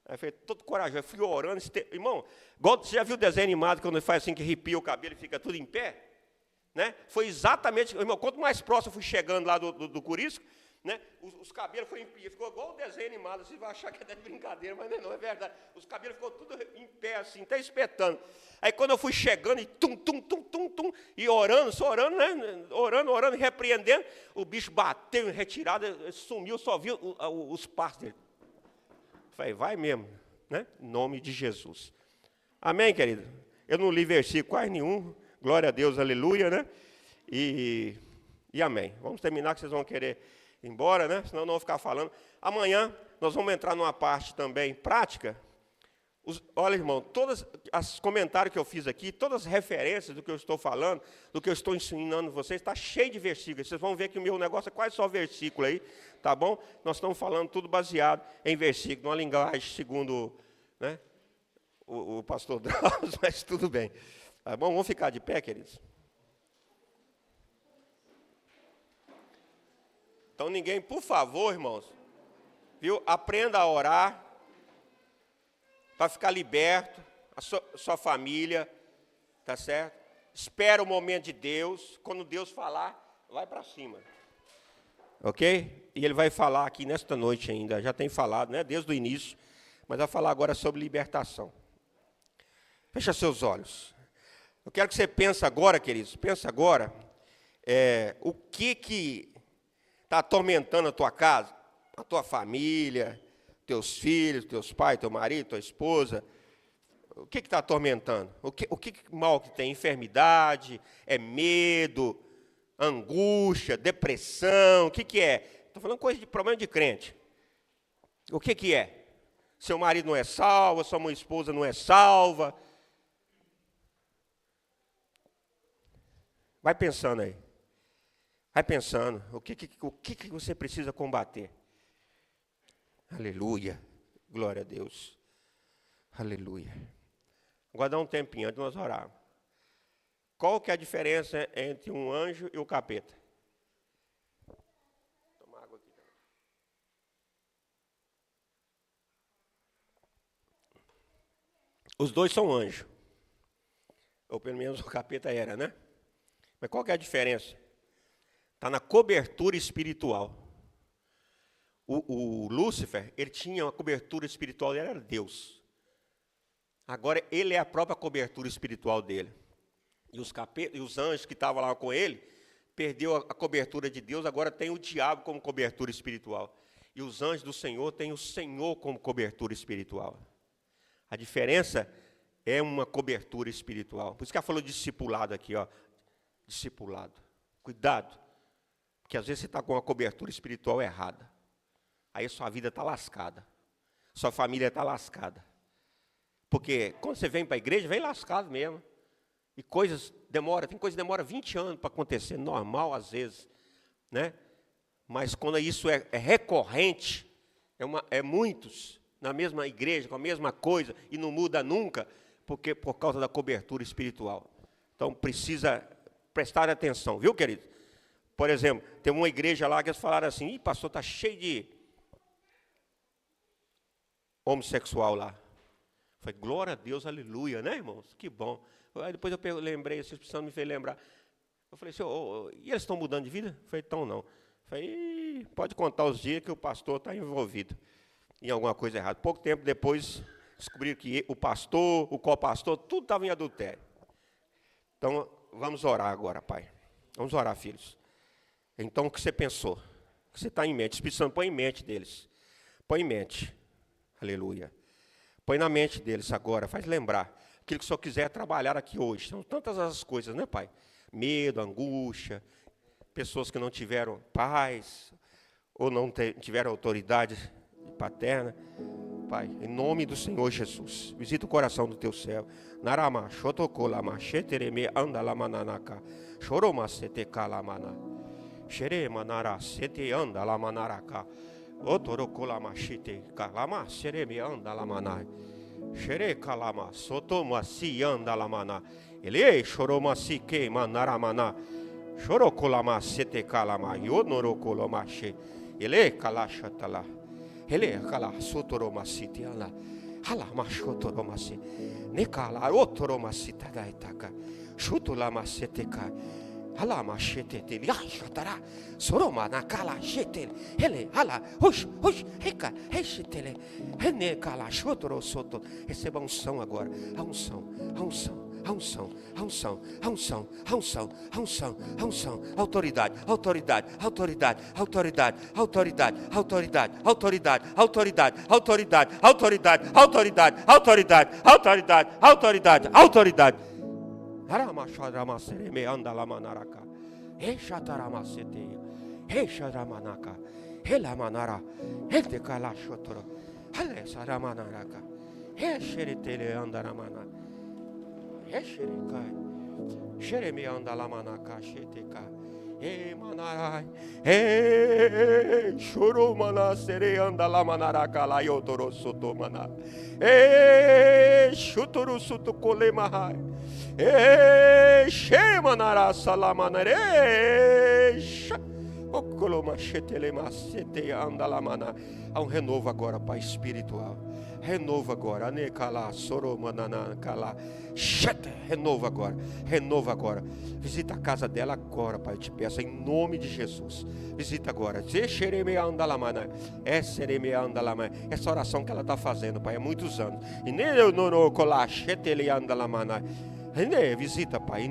Aí eu falei, todo corajoso, eu fui orando. Irmão, igual, você já viu o desenho animado, quando ele faz assim, que arrepia o cabelo e fica tudo em pé? Né? Foi exatamente, irmão, quanto mais próximo eu fui chegando lá do curisco, né? Os cabelos foram em pé, ficou igual o desenho animado, você vai achar que é de brincadeira, mas não é verdade. Os cabelos ficou tudo em pé assim, até espetando. Aí quando eu fui chegando e tum, e orando, só orando, né? Orando, repreendendo, o bicho bateu em retirada, sumiu, só viu os passos dele. Falei, vai mesmo, né? Em nome de Jesus. Amém, querido? Eu não li versículo quase nenhum, glória a Deus, aleluia, né? E amém. Vamos terminar, que vocês vão querer ir embora, né? Senão não vou ficar falando. Amanhã nós vamos entrar numa parte também prática. Olha, irmão, todos os comentários que eu fiz aqui, todas as referências do que eu estou falando, do que eu estou ensinando vocês, está cheio de versículos. Vocês vão ver que o meu negócio é quase só versículo aí, tá bom? Nós estamos falando tudo baseado em versículo, uma linguagem segundo, né, o pastor Drauzio, mas tudo bem. Tá bom? Vamos ficar de pé, queridos? Então, ninguém, por favor, irmãos, viu? Aprenda a orar, para ficar liberto, a sua família, tá certo? Espera o momento de Deus, quando Deus falar, vai para cima. Ok? E Ele vai falar aqui nesta noite ainda, já tem falado, né, desde o início, mas vai falar agora sobre libertação. Fecha seus olhos. Eu quero que você pense agora, queridos, pensa agora, o que está atormentando a tua casa, a tua família, teus filhos, teus pais, teu marido, tua esposa. O que está atormentando? O que mal que tem? Enfermidade, é medo, angústia, depressão, o que é? Estou falando coisa de problema de crente. O que é? Seu marido não é salvo, sua esposa não é salva. Vai pensando aí. Vai pensando. O que você precisa combater? Aleluia. Glória a Deus. Aleluia. Agora dá um tempinho antes de nós orarmos. Qual que é a diferença entre um anjo e o capeta? Toma água aqui também. Os dois são anjos. Ou pelo menos o capeta era, né? Mas qual que é a diferença? Está na cobertura espiritual. O Lúcifer, ele tinha uma cobertura espiritual, ele era Deus. Agora, ele é a própria cobertura espiritual dele. E os anjos que estavam lá com ele, perdeu a cobertura de Deus, agora tem o diabo como cobertura espiritual. E os anjos do Senhor têm o Senhor como cobertura espiritual. A diferença é uma cobertura espiritual. Por isso que ela falou discipulado aqui, ó. Discipulado. Cuidado, porque às vezes você está com uma cobertura espiritual errada. Aí sua vida está lascada. Sua família está lascada. Porque quando você vem para a igreja, vem lascado mesmo. E tem coisa que demora 20 anos para acontecer, normal às vezes, né? Mas quando isso é recorrente, é muitos na mesma igreja, com a mesma coisa, e não muda nunca, porque por causa da cobertura espiritual. Então precisa prestar atenção, viu, querido? Por exemplo, tem uma igreja lá que eles falaram assim, ih, pastor, está cheio de homossexual lá. Eu falei, glória a Deus, aleluia, né, irmãos? Que bom. Aí depois eu lembrei, vocês precisam me fez lembrar. Eu falei, senhor, e eles estão mudando de vida? Eu falei, então não. Eu falei, pode contar os dias que o pastor está envolvido em alguma coisa errada. Pouco tempo depois, descobriram que o pastor, o co-pastor, tudo estava em adultério. Então, Vamos orar agora, Pai. Vamos orar, filhos. Então, o que você pensou? O que você está em mente? O Espírito Santo põe em mente deles. Põe em mente. Aleluia. Põe na mente deles agora. Faz lembrar. Aquilo que o Senhor quiser trabalhar aqui hoje. São tantas as coisas, né, Pai? Medo, angústia. Pessoas que não tiveram paz. Ou não tiveram autoridade paterna. Pai, em nome do Senhor Jesus, visita o coração do teu servo. Narama, shotokolama, shetereme, andalamananaka, choroma, setekalamana, xeremanara, sete, andalamanaraka, otorokolama, shite, kalama, sereme, andalamana, xerekalama, sotoma, si, andalamana, ele, choroma, si, que, manaramana, chorokolama, setekalama, yonorokolama, she, ele, kalashatala. Ele kala sotoromasi ala hala mashotoromasi nekala otoromasi tadaitaka shutulama seteka hala mashete yashatara soroma nakala shetel ele hala hush reka reshetele ene kala shotoro soto. Receba a unção agora, a unção, autoridade, Aramashadamasereme andalamanaraka, Eshataramasete, Esharamanaka, Elamanara, Etekalashotoro, Alesaramanaraka, Esheretele andaramana. Esherekai, Shereme andalamanaka, Sheteka, Manarai, Shurumana sere andalamanaraka, Layotoro sotomana, Shuturu sutukolemahai, Shemanara salamanare, Okoloma shetelema sete andalamana. Há um renovo agora, Pai, espiritual. Renova agora, anekala, soromanana, kala, shete, renova agora, visita a casa dela agora, Pai, eu te peço, em nome de Jesus, visita agora, essa oração que ela está fazendo, Pai, há muitos anos, visita, Pai, em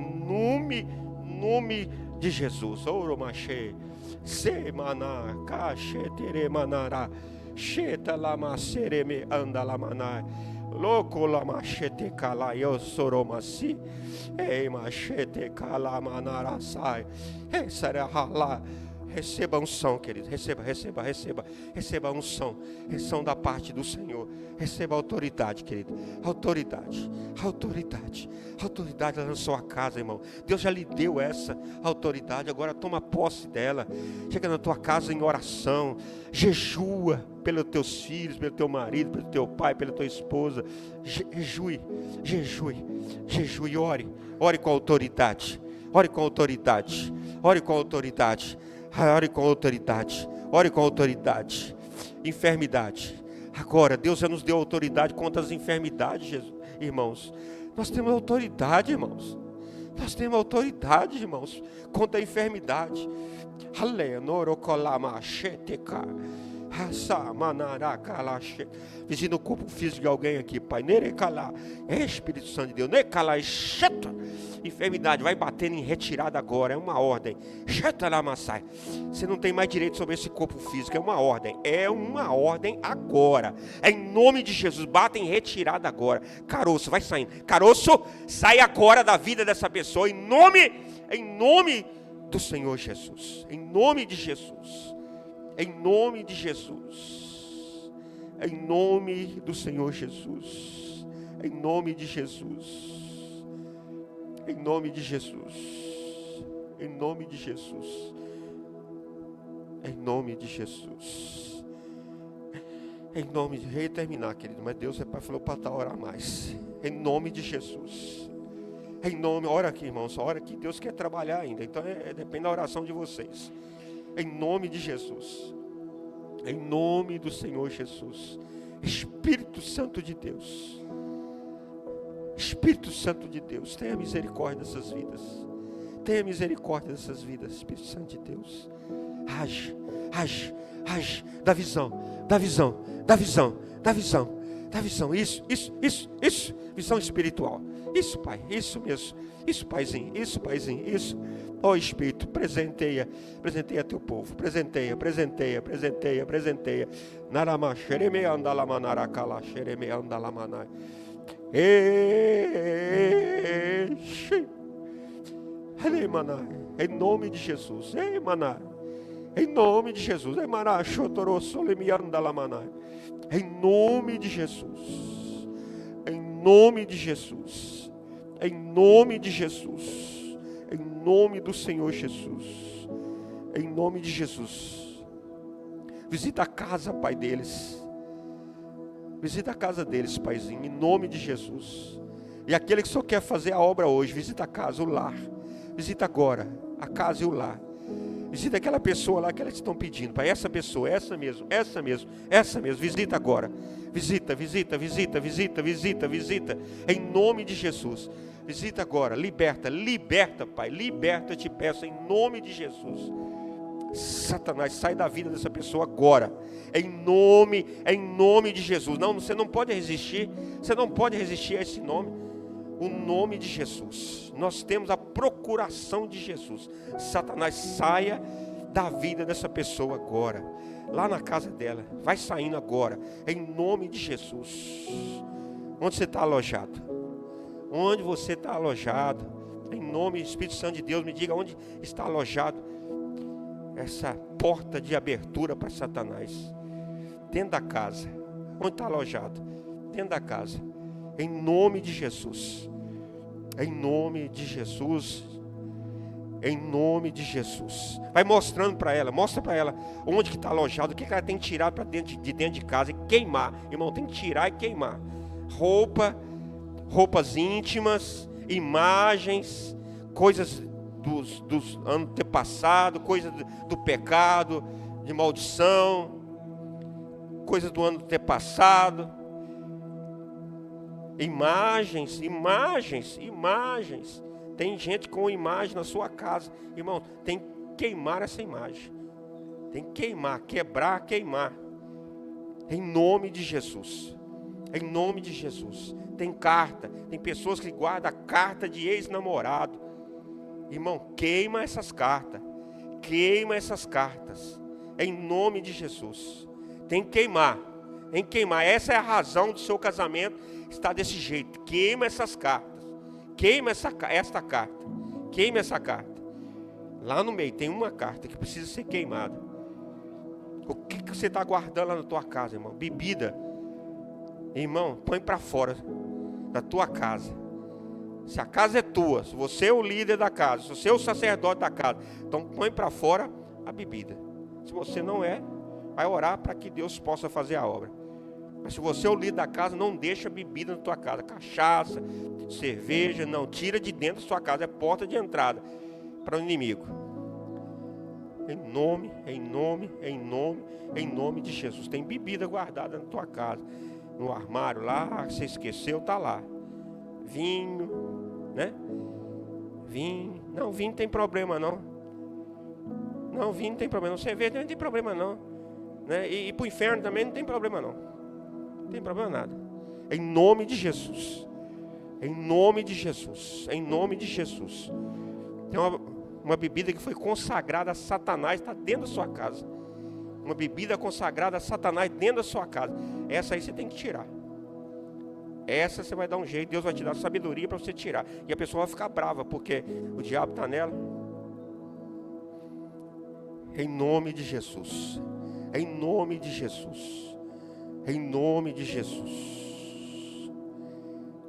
nome de Jesus, oromache, semana, kachetere manara, Sheta lama sereme andalamanai, loco lama shete kala yo soromasi, machete kala manarasai, sarahala. Receba a unção, querido, receba a unção da parte do Senhor, receba a autoridade, querido, autoridade lá na sua casa, irmão. Deus já lhe deu essa autoridade, agora toma posse dela. Chega na tua casa em oração, jejua pelos teus filhos, pelo teu marido, pelo teu pai, pela tua esposa. Jejue, ore com autoridade. Enfermidade. Agora, Deus já nos deu autoridade contra as enfermidades, irmãos. Nós temos autoridade, irmãos. Contra a enfermidade. Visita o corpo físico de alguém aqui, Pai. Espírito Santo de Deus. Enfermidade vai batendo em retirada agora. É uma ordem. Você não tem mais direito sobre esse corpo físico. É uma ordem agora. É em nome de Jesus. Bata em retirada agora. Caroço, vai saindo. Caroço, sai agora da vida dessa pessoa. Em nome do Senhor Jesus. Em nome de Jesus. Em nome de Jesus. Em nome do Senhor Jesus. Em nome de Jesus. Em nome de Jesus. Em nome de Jesus. Em nome de Jesus. Em nome de... Eu ia terminar, querido, mas Deus falou para orar mais. Em nome de Jesus. Em nome... Ora aqui, irmãos. Ora aqui. Deus quer trabalhar ainda. Então depende da oração de vocês. Em nome de Jesus. Em nome do Senhor Jesus. Espírito Santo de Deus. Espírito Santo de Deus, tenha misericórdia dessas vidas. Tenha misericórdia dessas vidas, Espírito Santo de Deus. Age. Dá visão. Isso. Visão espiritual. Isso, Pai, isso mesmo. Isso, Paizinho, isso, Paizinho, isso. Ó Espírito, presenteia teu povo. Presenteia. Narama, xereme andala manara kala, xereme andala manai. Em nome de Jesus. Em nome de Jesus. Em nome de Jesus. Em nome de Jesus. Em nome de Jesus. Em nome do Senhor Jesus. Em nome de Jesus. Visita a casa, Pai, deles. Visita a casa deles, Paizinho, em nome de Jesus. E aquele que só quer fazer a obra hoje, visita a casa, o lar. Visita agora a casa e o lar. Visita aquela pessoa lá que eles estão pedindo, Pai. Essa pessoa, essa mesmo. Visita agora. Visita. Em nome de Jesus. Visita agora. Liberta, Pai. Liberta, eu te peço, em nome de Jesus. Satanás, sai da vida dessa pessoa agora. Em nome de Jesus. Não, você não pode resistir. Você não pode resistir a esse nome. O nome de Jesus. Nós temos a procuração de Jesus. Satanás, saia da vida dessa pessoa agora. Lá na casa dela. Vai saindo agora. Em nome de Jesus. Onde você está alojado? Onde você está alojado? Em nome do Espírito Santo de Deus, me diga onde está alojado essa porta de abertura para Satanás. Dentro da casa. Onde está alojado? Dentro da casa. Em nome de Jesus. Em nome de Jesus. Em nome de Jesus. Vai mostrando para ela. Mostra para ela onde que está alojado. O que ela tem que tirar para dentro de casa e queimar. Irmão, tem que tirar e queimar. Roupas íntimas. Imagens. Coisas dos antepassados, coisa do pecado, de maldição, coisa do ano antepassado, imagens. Tem gente com imagem na sua casa, irmão, tem que queimar essa imagem, tem que queimar, queimar, em nome de Jesus, tem carta, tem pessoas que guardam a carta de ex-namorado. Irmão, queima essas cartas. Em nome de Jesus. Tem que queimar. Essa é a razão do seu casamento estar desse jeito. Queima essas cartas. Queima esta carta. Queima essa carta. Lá no meio tem uma carta que precisa ser queimada. O que você está guardando lá na tua casa, irmão? Bebida. Irmão, põe para fora da tua casa. Se a casa é tua, se você é o líder da casa, se você é o sacerdote da casa, então põe para fora a bebida. Se você não é, vai orar para que Deus possa fazer a obra. Mas se você é o líder da casa, não deixa bebida na tua casa. Cachaça, cerveja, não. Tira de dentro da sua casa, é porta de entrada para o inimigo. Em nome de Jesus. Tem bebida guardada na tua casa. No armário lá, você esqueceu, está lá. Vinho, né? Vinho. Não, vinho não tem problema não. Vinho não tem problema não. Cerveja não tem problema não. Né? E para o inferno também não tem problema não. Não tem problema nada. Em nome de Jesus. Tem uma bebida que foi consagrada a Satanás, está dentro da sua casa. Uma bebida consagrada a Satanás dentro da sua casa. Essa aí você tem que tirar. Essa você vai dar um jeito, Deus vai te dar sabedoria para você tirar. E a pessoa vai ficar brava, porque o diabo está nela. Em nome de Jesus.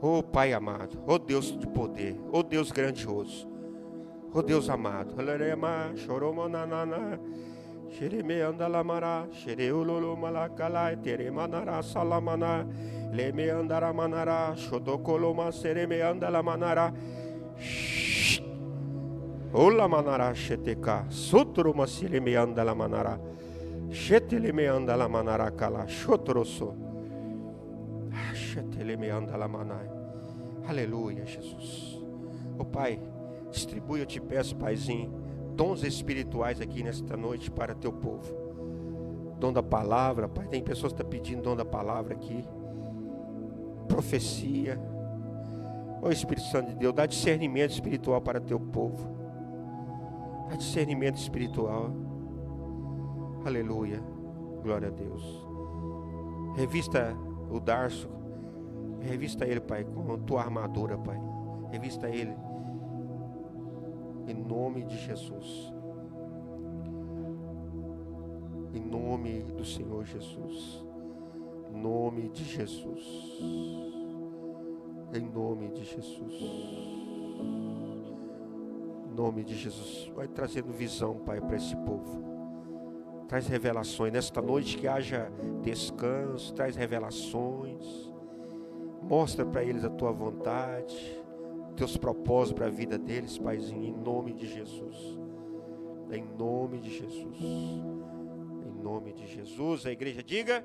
Oh Pai amado, oh Deus de poder, oh Deus grandioso, oh Deus amado. Xereme andalamara, xereulolo malacala, teremanara salamana, leme andara manara, xodocoloma sereme andalamanara, ola manara xeteca, sotroma sileme andalamanara, xeteleme andalamanara cala, xotroso, xeteleme andalamanai. Aleluia, Jesus. Oh Pai, distribui, eu te peço, Paizinho, dons espirituais aqui nesta noite para teu povo. Dom da palavra, Pai, tem pessoas que estão pedindo dom da palavra aqui. Profecia. Ó Espírito Santo de Deus, dá discernimento espiritual para teu povo. Dá discernimento espiritual. Aleluia. Glória a Deus. Revista o Darcio. Revista ele, Pai, com tua armadura, Pai. Revista ele. Em nome de Jesus. Em nome do Senhor Jesus. Em nome de Jesus. Em nome de Jesus. Em nome de Jesus. Vai trazendo visão, Pai, para esse povo. Traz revelações. Nesta noite que haja descanso. Traz revelações. Mostra para eles a tua vontade. Teus propósitos para a vida deles, Paizinho. Em nome de Jesus. Em nome de Jesus. Em nome de Jesus. A igreja diga...